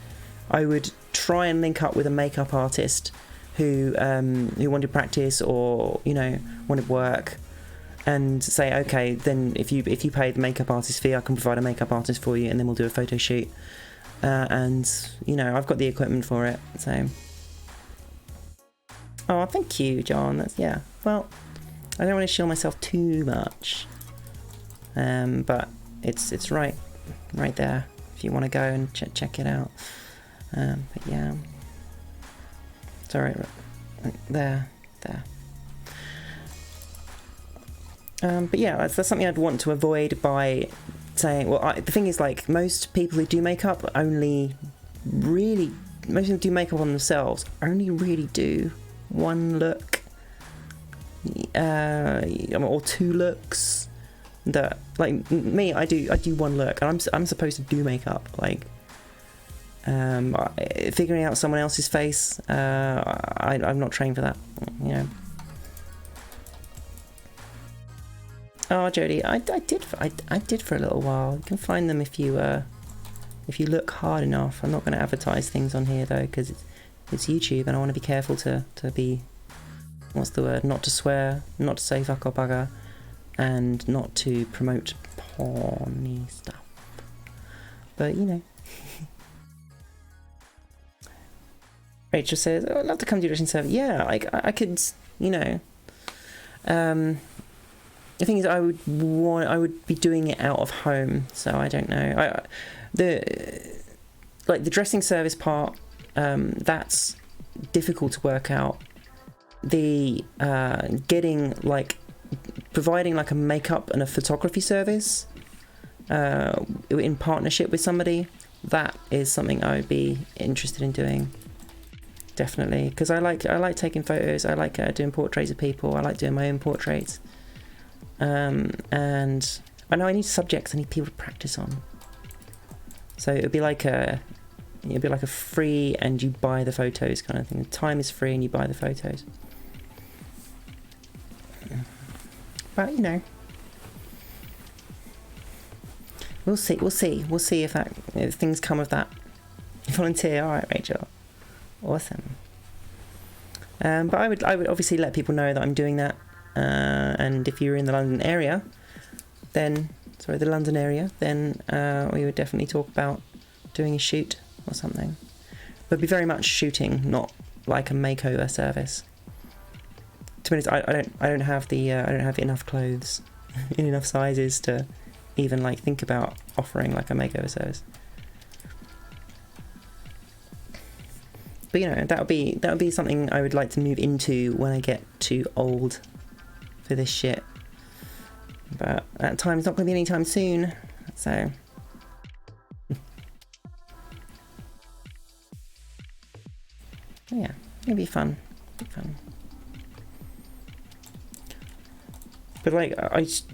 I would try and link up with a makeup artist who wanted practice or, you know, wanted work, and say, okay, then if you pay the makeup artist fee, I can provide a makeup artist for you, and then we'll do a photo shoot. And, you know, I've got the equipment for it, so... Oh, thank you, John. That's, yeah. Well, I don't want to shield myself too much. But it's right there if you want to go and check it out. But yeah. It's alright. There. But yeah, that's something I'd want to avoid by saying, well, the thing is, like, most people who do makeup most people who do makeup on themselves only really do one look, or 2 looks. That, like me, I do one look, and I'm supposed to do makeup, like, figuring out someone else's face, I'm not trained for that, you know. Oh, Jodie, I did for a little while. You can find them if you look hard enough. I'm not going to advertise things on here though, because it's YouTube, and I want to be careful to be, what's the word? Not to swear, not to say fuck or bugger, and not to promote porny stuff. But you know. Rachel says, oh, I'd love to come to your dressing service. Yeah, like I could, you know. The thing is, I would be doing it out of home, so I don't know. The dressing service part, that's difficult to work out. The providing like a makeup and a photography service, in partnership with somebody, that is something I would be interested in doing. Definitely, because I like taking photos. I like doing portraits of people. I like doing my own portraits. And I know I need subjects. I need people to practice on. So it'd be like a free and you buy the photos kind of thing. The time is free and you buy the photos. But you know, we'll see if things come of that. Volunteer, all right, Rachel. Awesome. But I would obviously let people know that I'm doing that. And if you're in the London area, then we would definitely talk about doing a shoot or something. But it'd be very much shooting, not like a makeover service. To be honest, I don't have the I don't have enough clothes in enough sizes to even like think about offering like a makeover service. But you know, that would be something I would like to move into when I get too old for this shit. But that time's not going to be anytime soon, so. Yeah, it'll be fun. But like, I should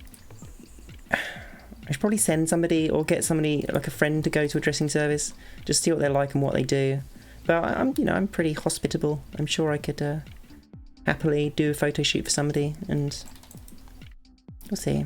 probably send somebody or get somebody, like a friend, to go to a dressing service, just see what they're like and what they do. But I'm pretty hospitable. I'm sure I could happily do a photo shoot for somebody, and we'll see.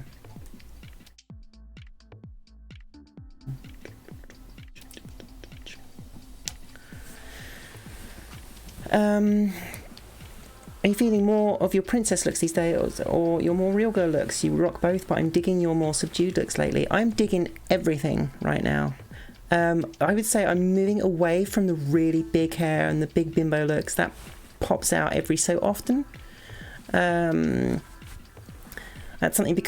Are you feeling more of your princess looks these days, or your more real girl looks? You rock both, but I'm digging your more subdued looks lately. I'm digging everything right now. I would say I'm moving away from the really big hair and the big bimbo looks that pops out every so often. That's something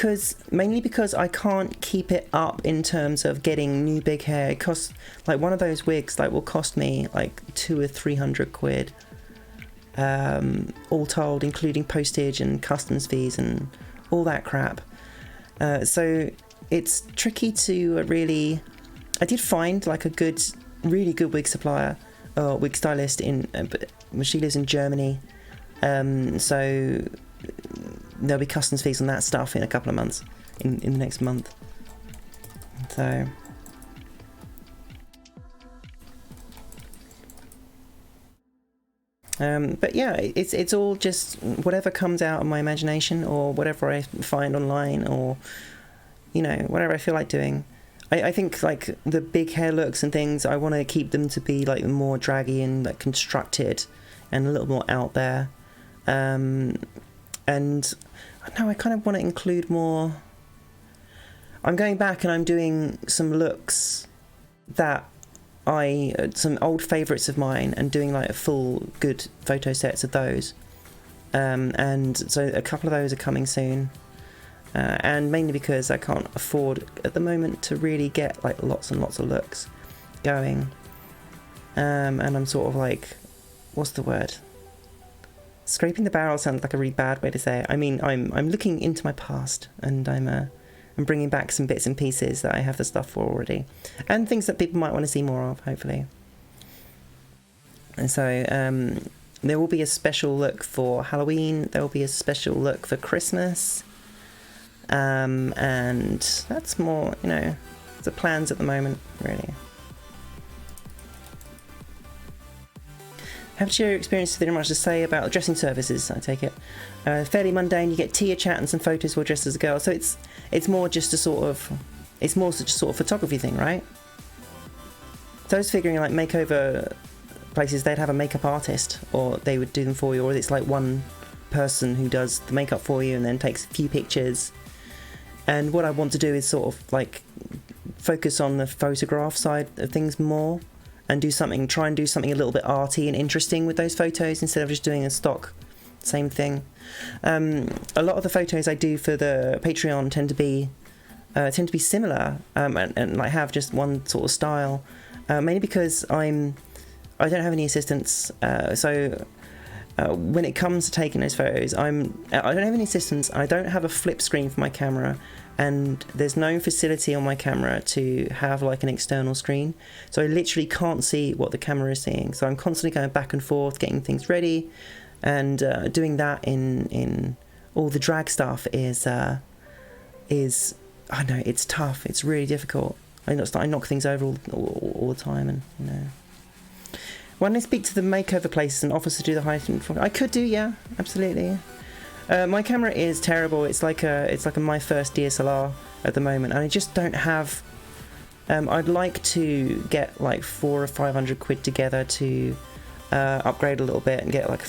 mainly because I can't keep it up in terms of getting new big hair. It costs, like, one of those wigs like will cost me like 200 or 300 quid. All told, including postage and customs fees and all that crap. So it's tricky to really. I did find like a really good wig supplier or wig stylist but she lives in Germany. So there'll be customs fees on that stuff in a couple of months, in the next month. So. But yeah, it's all just whatever comes out of my imagination, or whatever I find online, or, you know, whatever I feel like doing. I think like the big hair looks and things, I want to keep them to be like more draggy and like constructed and a little more out there. And no, I kind of want to include more. I'm going back and I'm doing some looks that some old favourites of mine, and doing like a full good photo sets of those. And so a couple of those are coming soon. And mainly because I can't afford at the moment to really get like lots and lots of looks going. And I'm sort of like, what's the word? Scraping the barrel sounds like a really bad way to say it. I mean, I'm looking into my past, and I'm bringing back some bits and pieces that I have the stuff for already, and things that people might want to see more of, hopefully. And so there will be a special look for Halloween. There will be a special look for Christmas. And that's more, you know, the plans at the moment, really. Haven't your experience very much to say about dressing services, I take it? Fairly mundane, you get tea, a chat, and some photos while dressed as a girl. So it's more just a sort of photography thing, right? So I was figuring like makeover places, they'd have a makeup artist, or they would do them for you, or it's like one person who does the makeup for you and then takes a few pictures. And what I want to do is sort of like focus on the photograph side of things more, and try and do something a little bit arty and interesting with those photos, instead of just doing a stock same thing. A lot of the photos I do for the Patreon tend to be similar, and like have just one sort of style, mainly because I don't have any assistants. So when it comes to taking those photos, I don't have any assistants. I don't have a flip screen for my camera, and there's no facility on my camera to have like an external screen, so I literally can't see what the camera is seeing. So I'm constantly going back and forth, getting things ready, and doing that in all the drag stuff is I know it's tough. It's really difficult. I knock things over all the time, and you know. When I speak to the makeover places and offers to do the heightened, I could do, yeah, absolutely. My camera is terrible. It's like my first DSLR at the moment, and I just don't have. I'd like to get like 400 or 500 quid together to upgrade a little bit and get like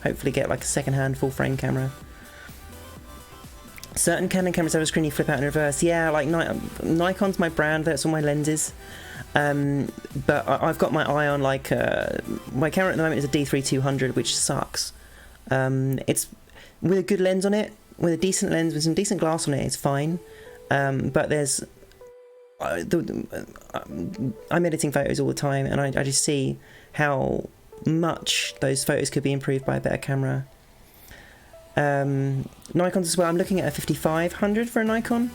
hopefully get like a second-hand full frame camera. Certain Canon cameras have a screen you flip out in reverse. Yeah, like Nikon's my brand. That's all my lenses. But I've got my eye on like my camera at the moment is a D3200, which sucks. with a good lens on it, with a decent lens, with some decent glass on it, it's fine. But there's I'm editing photos all the time, and I just see how much those photos could be improved by a better camera. Nikons as well. I'm looking at a 5500 for a Nikon,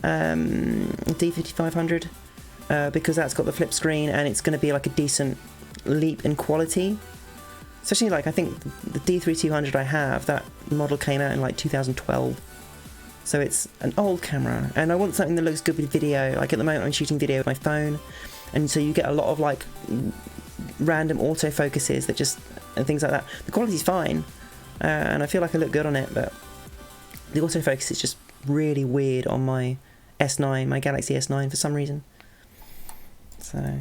D5500, because that's got the flip screen, and it's going to be like a decent leap in quality. Especially like I think the D3200 I have, that model came out in like 2012. So it's an old camera, and I want something that looks good with video. Like at the moment I'm shooting video with my phone, and so you get a lot of like random autofocuses that just, and things like that. The quality's fine, and I feel like I look good on it, but the autofocus is just really weird on my S9, my Galaxy S9 for some reason. So,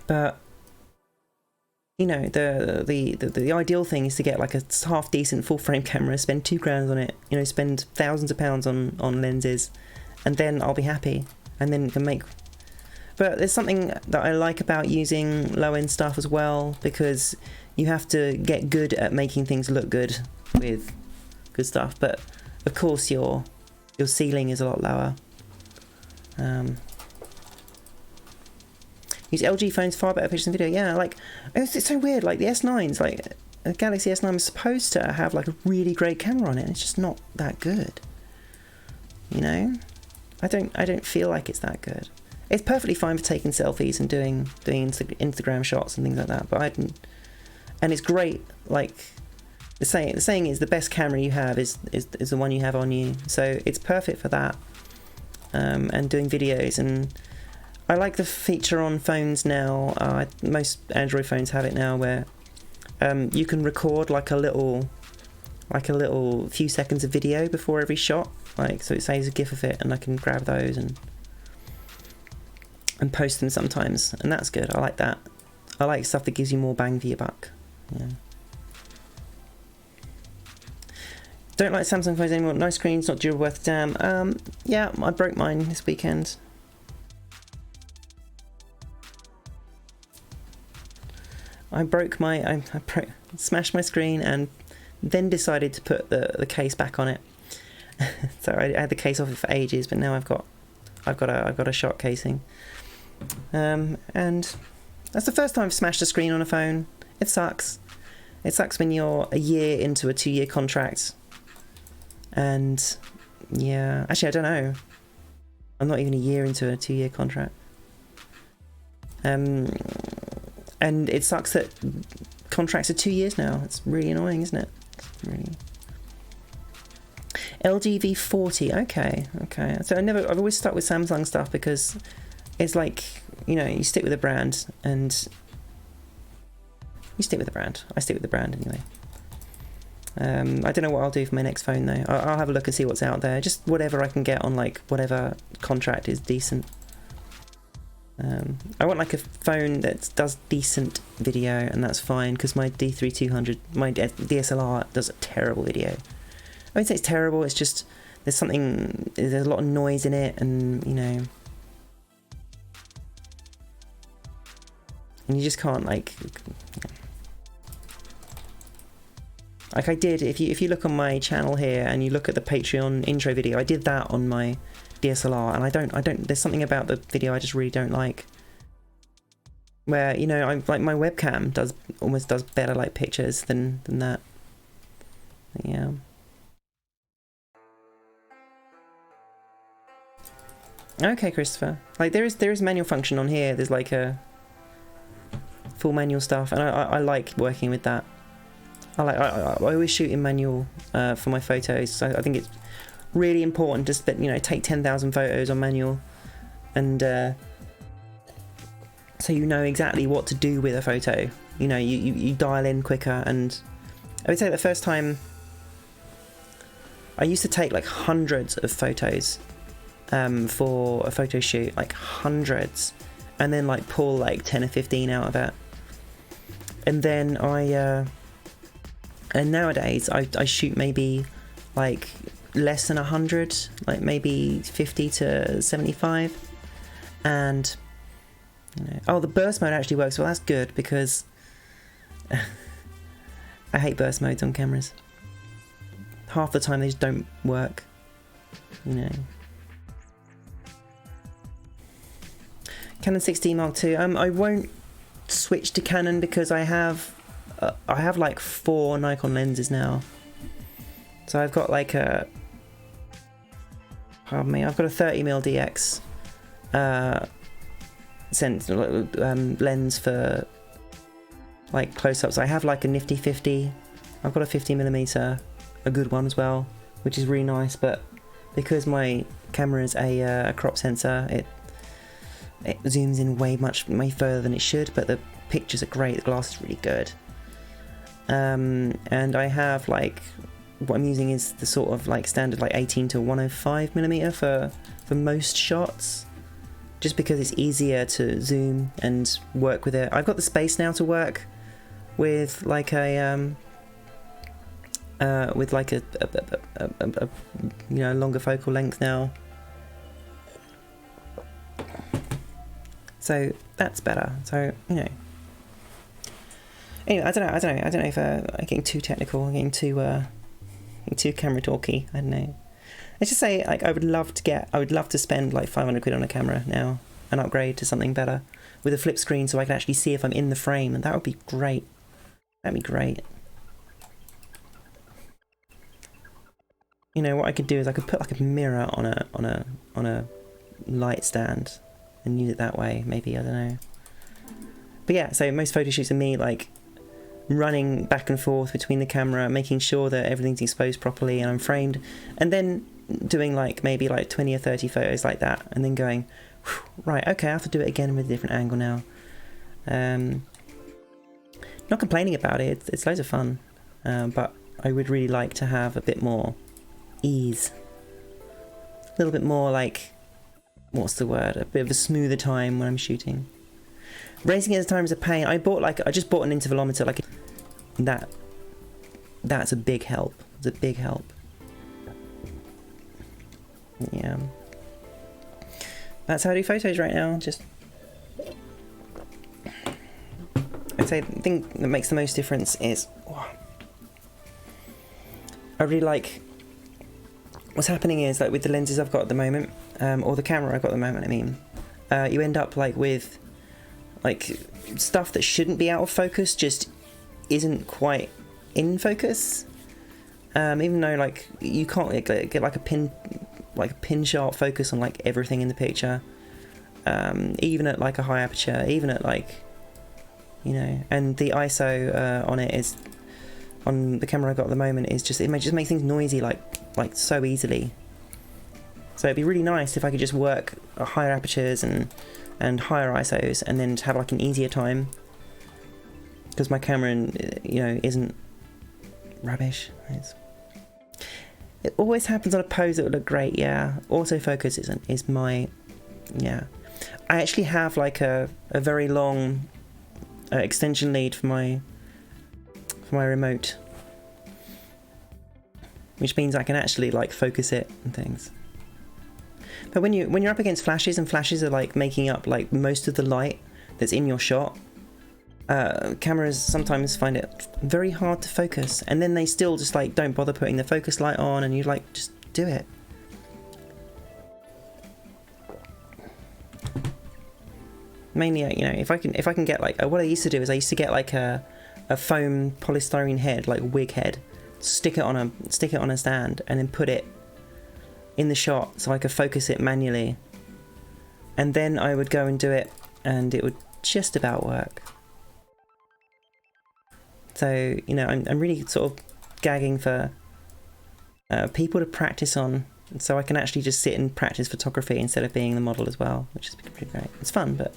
but you know, the ideal thing is to get like a half decent full frame camera, spend £2,000 on it, you know, spend thousands of pounds on lenses, and then I'll be happy, and then can make. But there's something that I like about using low end stuff as well, because you have to get good at making things look good with good stuff. But of course your ceiling is a lot lower. Use LG phones, far better pictures and video. Yeah, like it's so weird. Like the S9's, like a Galaxy S9 was supposed to have like a really great camera on it, and it's just not that good. You know, I don't feel like it's that good. It's perfectly fine for taking selfies and doing Instagram shots and things like that. But I didn't, and it's great. Like the saying is the best camera you have is the one you have on you. So it's perfect for that. And doing videos, and I like the feature on phones now. Most Android phones have it now, where you can record like a little few seconds of video before every shot. Like, so it saves a GIF of it, and I can grab those and post them sometimes, and that's good. I like that. I like stuff that gives you more bang for your buck. Yeah. Don't like Samsung phones anymore. No screens, not durable worth a damn. Yeah, I broke mine this weekend. I smashed my screen and then decided to put the case back on it. So I had the case off it for ages, but now I've got a shot casing. And that's the first time I've smashed a screen on a phone. It sucks. It sucks when you're a year into a 2-year contract. And yeah, actually I don't know. I'm not even a year into a 2-year contract. And it sucks that contracts are 2 years now. It's really annoying, isn't it? Really. LG V40. Okay. So I've always stuck with Samsung stuff, because it's like, you know, you stick with a brand, and you stick with the brand. I stick with the brand anyway. I don't know what I'll do for my next phone though. I'll have a look and see what's out there. Just whatever I can get on like whatever contract is decent. I want like a phone that does decent video, and that's fine, because my D3200, my DSLR does a terrible video. I wouldn't say it's terrible, it's just there's a lot of noise in it, and you know, and you just can't like I did, if you look on my channel here and you look at the Patreon intro video, I did that on my DSLR, and I don't there's something about the video I just really don't like, where, you know, I'm like, my webcam almost does better like pictures than that. Yeah. Okay, Christopher. Like there is manual function on here. There's like a full manual stuff, and I like working with that. I always shoot in manual for my photos. So I think it's really important to take 10,000 photos on manual, and so you know exactly what to do with a photo. You know, you dial in quicker. And I would say the first time I used to take like hundreds of photos for a photo shoot, like hundreds, and then like pull like 10 or 15 out of it. And then and nowadays I shoot maybe like less than 100, like maybe 50 to 75. And you know, oh, the burst mode actually works well. That's good, because I hate burst modes on cameras. Half the time they just don't work, you know. Canon 6D Mark II. I won't switch to Canon because I have like 4 Nikon lenses now. So I've got like a, pardon me, I've got a 30mm DX lens for like close-ups. I have like a nifty 50. I've got a 50mm, a good one as well, which is really nice. But because my camera is a crop sensor, it zooms in way further than it should. But the pictures are great. The glass is really good. And I have like, what I'm using is the sort of like standard like 18 to 105mm for most shots, just because it's easier to zoom and work with it. I've got the space now to work with like a you know, longer focal length now, so that's better. So, you know, anyway, I don't know if I'm getting too technical, I'm getting too camera talky. I don't know. Let's just say, like, I would love to spend like 500 quid on a camera now and upgrade to something better with a flip screen, so I can actually see if I'm in the frame, and that would be great. That'd be great. You know what I could do is I could put like a mirror on a light stand and use it that way. Maybe, I don't know. But yeah, so most photo shoots are me like running back and forth between the camera, making sure that everything's exposed properly and I'm framed, and then doing like maybe like 20 or 30 photos like that, and then going, right, okay, I have to do it again with a different angle now. Not complaining about it, it's loads of fun, but I would really like to have a bit more ease, a little bit more like, what's the word, a bit of a smoother time when I'm shooting. Racing at the time is a pain. I just bought an intervalometer, like that's a big help. It's a big help. Yeah. That's how I do photos right now. Just, I'd say the thing that makes the most difference is, I really like, what's happening is like with the lenses I've got at the moment, or the camera I've got at the moment, I mean, you end up like with like stuff that shouldn't be out of focus just isn't quite in focus, even though like you can't get like a pin sharp focus on like everything in the picture, even at like a high aperture, even at like, you know, and the ISO on it is, on the camera I got at the moment, is just, it just makes things noisy like so easily. So it'd be really nice if I could just work at higher apertures and higher ISOs, and then have like an easier time, because my camera, you know, isn't rubbish. It always happens on a pose that would look great. Yeah, autofocus is my, yeah. I actually have like a very long extension lead for my remote, which means I can actually like focus it and things. But when you're up against flashes, and flashes are like making up like most of the light that's in your shot, cameras sometimes find it very hard to focus, and then they still just like don't bother putting the focus light on, and you like, just do it. Mainly, you know, if I can get like, what I used to do is I used to get like a foam polystyrene head, like wig head, stick it on a stand, and then put it in the shot so I could focus it manually, and then I would go and do it, and it would just about work. So, you know, I'm really sort of gagging for people to practice on, so I can actually just sit and practice photography instead of being the model as well, which is pretty great. It's fun, but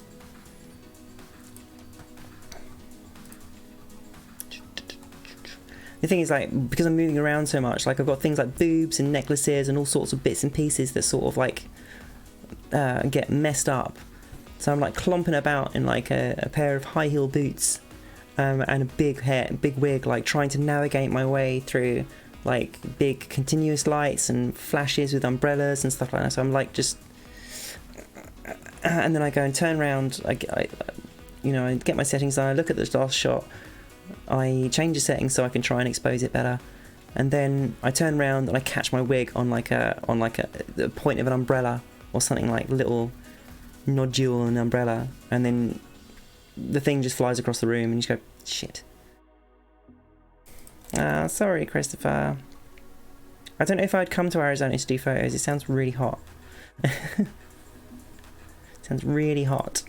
the thing is, like, because I'm moving around so much, like I've got things like boobs and necklaces and all sorts of bits and pieces that sort of like get messed up. So I'm like clomping about in like a pair of high heel boots and a big wig, like trying to navigate my way through like big continuous lights and flashes with umbrellas and stuff like that. So I'm like just, and then I go and turn around. I you know, I get my settings done. I look at the last shot. I change the settings so I can try and expose it better, and then I turn around and I catch my wig on the point of an umbrella or something, like little nodule in an umbrella, and then the thing just flies across the room and you just go, shit. Sorry, Christopher. I don't know if I'd come to Arizona to do photos. It sounds really hot. Sounds really hot.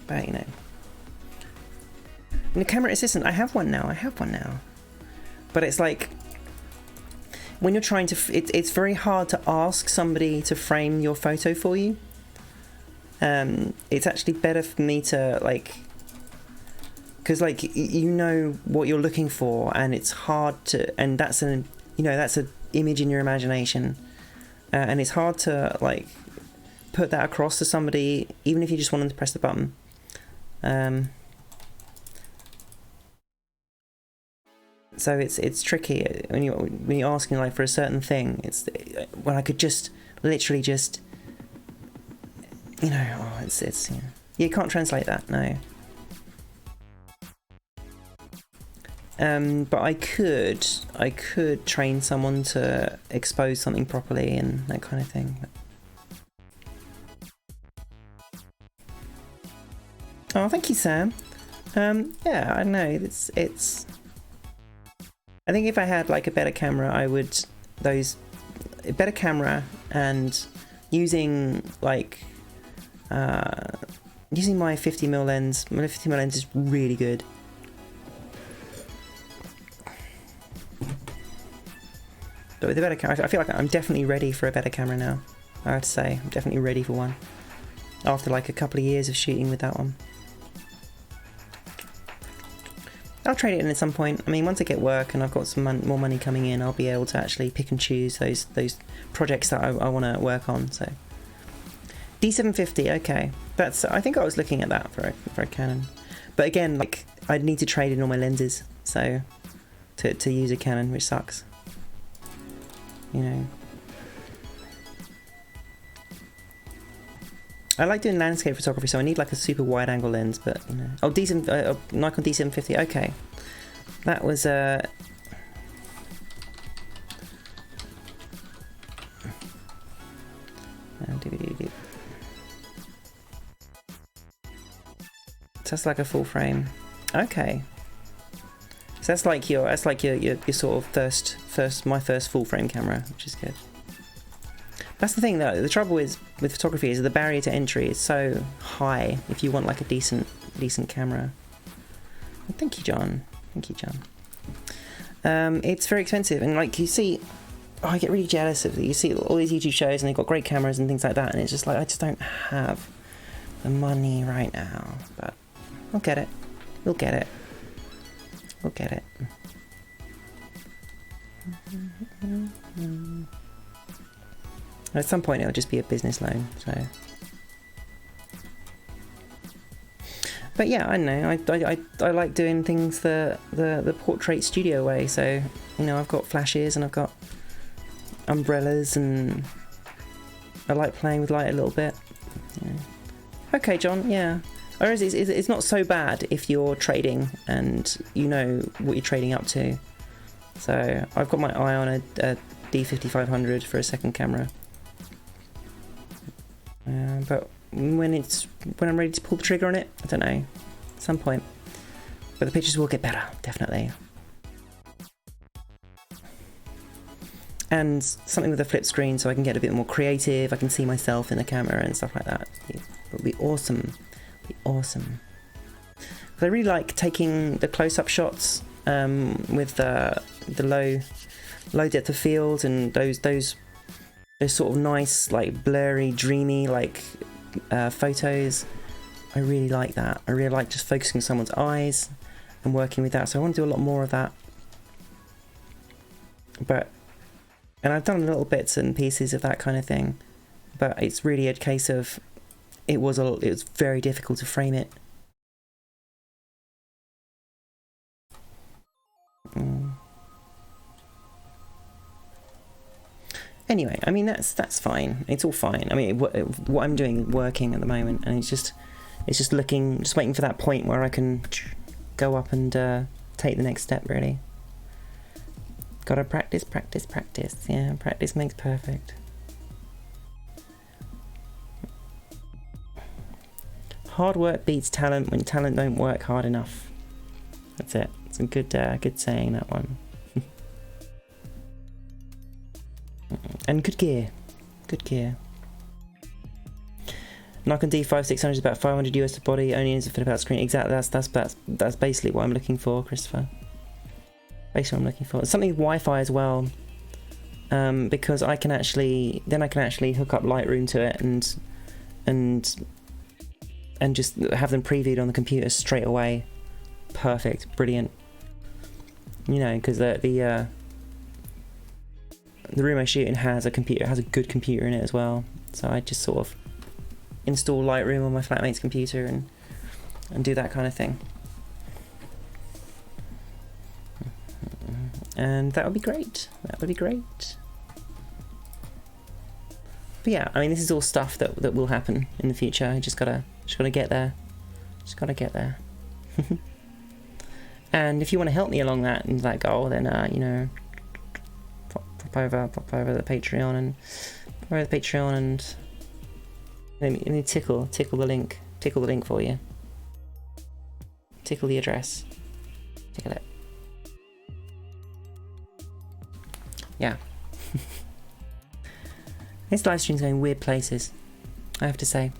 But, you know. And the camera assistant, I have one now. But it's like, when you're trying to... It's very hard to ask somebody to frame your photo for you. It's actually better for me to, like... Because, like, you know what you're looking for, and it's hard to... And that's an image in your imagination. And it's hard to, like, put that across to somebody, even if you just want them to press the button. So it's tricky when you're asking, like, for a certain thing. It's when I could just literally just, you know, it's you can't translate that, no. But I could train someone to expose something properly and that kind of thing. Oh, thank you, Sam. Yeah, I know, it's... I think if I had, like, a better camera, I would... A better camera and using, like... using my 50mm lens. My 50mm lens is really good. But with a better camera, I feel like I'm definitely ready for a better camera now. I have to say, I'm definitely ready for one. After, like, a couple of years of shooting with that one. I'll trade it in at some point. I mean, once I get work and I've got some more money coming in, I'll be able to actually pick and choose those projects that I want to work on. So D750, okay, that's. I think I was looking at that for a Canon, but again, like, I'd need to trade in all my lenses, so to use a Canon, which sucks. You know. I like doing landscape photography, so I need, like, a super wide angle lens, but, you know. Oh, Nikon D750, okay. That was, So that's like a full frame. Okay. So that's like your sort of my first full frame camera, which is good. That's the thing, though. The trouble is with photography is the barrier to entry is so high if you want, like, a decent camera. Thank you, John. Thank you, John. It's very expensive, and, like, you see, I get really jealous of it. You see all these YouTube shows, and they've got great cameras and things like that, and it's just like, I just don't have the money right now. But I'll get it. We'll get it. We'll get it. At some point it'll just be a business loan, so. But yeah, I know, I like doing things the portrait studio way, so, you know, I've got flashes and I've got umbrellas and I like playing with light a little bit. Yeah. Okay, John, yeah. Whereas it's not so bad if you're trading and you know what you're trading up to. So I've got my eye on a D5500 for a second camera. But when I'm ready to pull the trigger on it, I don't know, at some point. But the pictures will get better, definitely. And something with a flip screen so I can get a bit more creative, I can see myself in the camera and stuff like that. It'll be awesome. It'll be awesome. I really like taking the close-up shots with the low depth of field and those sort of nice, like, blurry, dreamy, like, photos. I really like that. I really like just focusing on someone's eyes and working with that. So I want to do a lot more of that. And I've done little bits and pieces of that kind of thing. But it's really a case of it was very difficult to frame it. Anyway, I mean, that's fine. It's all fine. I mean, what I'm doing, working at the moment, and it's just waiting for that point where I can go up and take the next step, really. Gotta practice, practice, practice. Yeah, practice makes perfect. Hard work beats talent when talent don't work hard enough. That's it. It's a good saying, that one. And good gear. Good gear. Knock on D5 600 is about 500 US to body, only is a fit about screen. Exactly, that's basically what I'm looking for, Christopher. Basically what I'm looking for. Something Wi-Fi as well. Because I can actually hook up Lightroom to it and just have them previewed on the computer straight away. Perfect, brilliant. You know, because the room I shoot in has a good computer in it as well. So I just sort of install Lightroom on my flatmate's computer and do that kind of thing. And that would be great. That would be great. But yeah, I mean, this is all stuff that will happen in the future. I just gotta get there. Just gotta get there. And if you want to help me along that goal, then you know, pop over the Patreon and let me tickle the link for you. Tickle the address. Tickle it. Yeah. This live stream's going weird places, I have to say.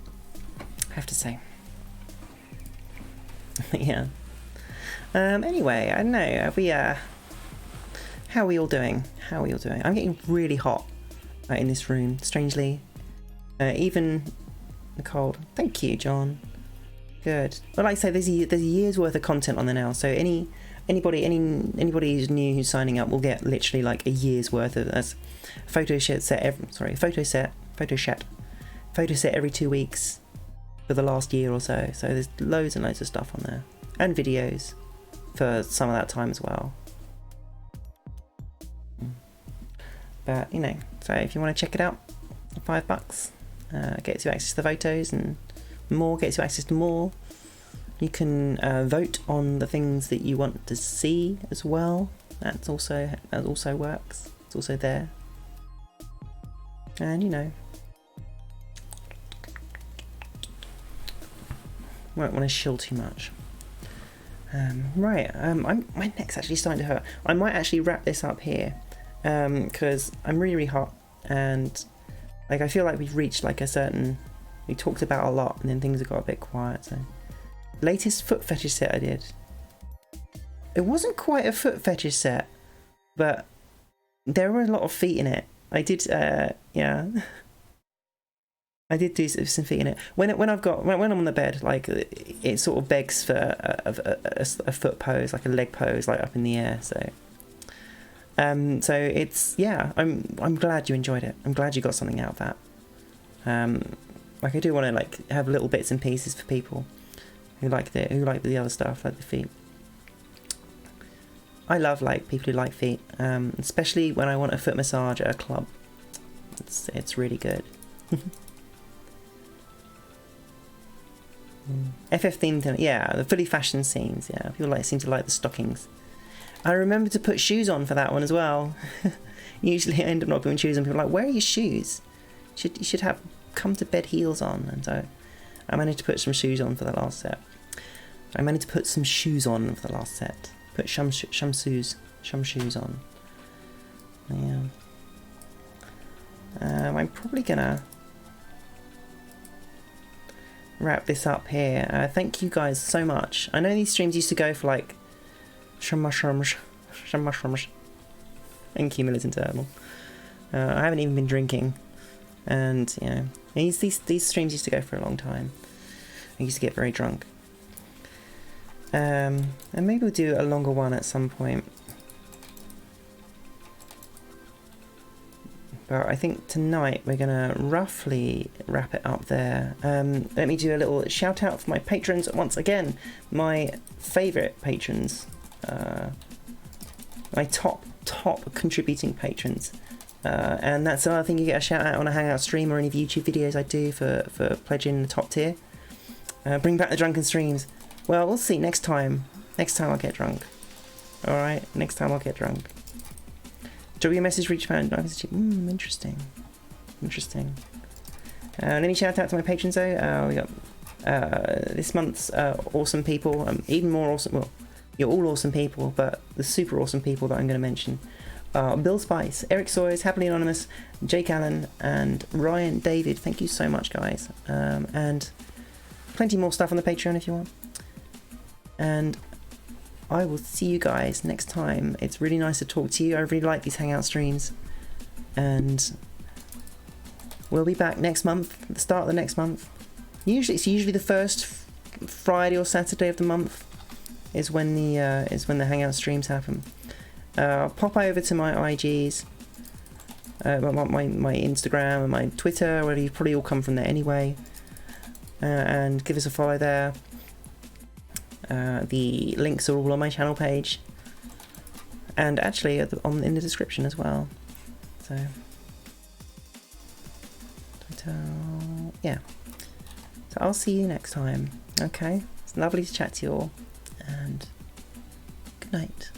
Yeah. Anyway, I don't know. How are we all doing? I'm getting really hot in this room, strangely. Even Nicole. Thank you, John. Good. But like I say, there's a year's worth of content on there now. So anybody who's new who's signing up will get literally like a year's worth of photo set every 2 weeks for the last year or so. So there's loads and loads of stuff on there, and videos for some of that time as well. But you know, so if you want to check it out, $5 gets you access to the photos, and more gets you access to more. You can vote on the things that you want to see as well. That also works. It's also there. And you know, won't want to shill too much. Right. My neck's actually starting to hurt. I might actually wrap this up here because I'm really hot, and like I feel like we've reached like we talked about a lot, and then things have got a bit quiet. So. Latest foot fetish set I did. It wasn't quite a foot fetish set, but there were a lot of feet in it. I did, yeah. I did do some feet in it. When I'm on the bed, like it sort of begs for a foot pose, like a leg pose, like up in the air. So it's I'm glad you enjoyed it. I'm glad you got something out of that. Like I do want to like have little bits and pieces for people who like the other stuff, like the feet. I love like people who like feet, especially when I want a foot massage at a club. It's really good. FF themed, yeah, the fully fashioned scenes. Yeah, people seem to like the stockings. I remember to put shoes on for that one as well. Usually I end up not putting shoes on. People are like, where are your shoes? You should have come to bed heels on. And so I managed to put some shoes on for the last set. Put some shoes on. Yeah. I'm probably gonna wrap this up here. Thank you guys so much. I know these streams used to go for like mushrooms. Thank you, Militant Turtle. I haven't even been drinking, and you know, these streams used to go for a long time. I used to get very drunk. And maybe we'll do a longer one at some point. But I think tonight we're gonna roughly wrap it up there. Let me do a little shout out for my patrons once again. My favourite patrons, my top contributing patrons. And that's another thing, you get a shout out on a Hangout stream or any YouTube videos I do for pledging the top tier. Bring back the drunken streams. Well, we'll see next time. Next time I'll get drunk. Alright, next time I'll get drunk. Drop your message for each fan. Interesting. Interesting. Any shout out to my patrons though? We got this month's awesome people. Even more awesome. Well, you're all awesome people, but the super awesome people that I'm going to mention. Bill Spice, Eric Sawyers, Happily Anonymous, Jake Allen, and Ryan David. Thank you so much, guys. And plenty more stuff on the Patreon if you want. And I will see you guys next time. It's really nice to talk to you. I really like these Hangout streams. And we'll be back next month, at the start of the next month. It's usually the first Friday or Saturday of the month is when the Hangout streams happen. Pop over to my IGs, my Instagram and my Twitter, where you probably all come from there anyway, and give us a follow there. The links are all on my channel page, and actually in the description as well. So, Twitter, yeah. So I'll see you next time. Okay, it's lovely to chat to you all, and good night.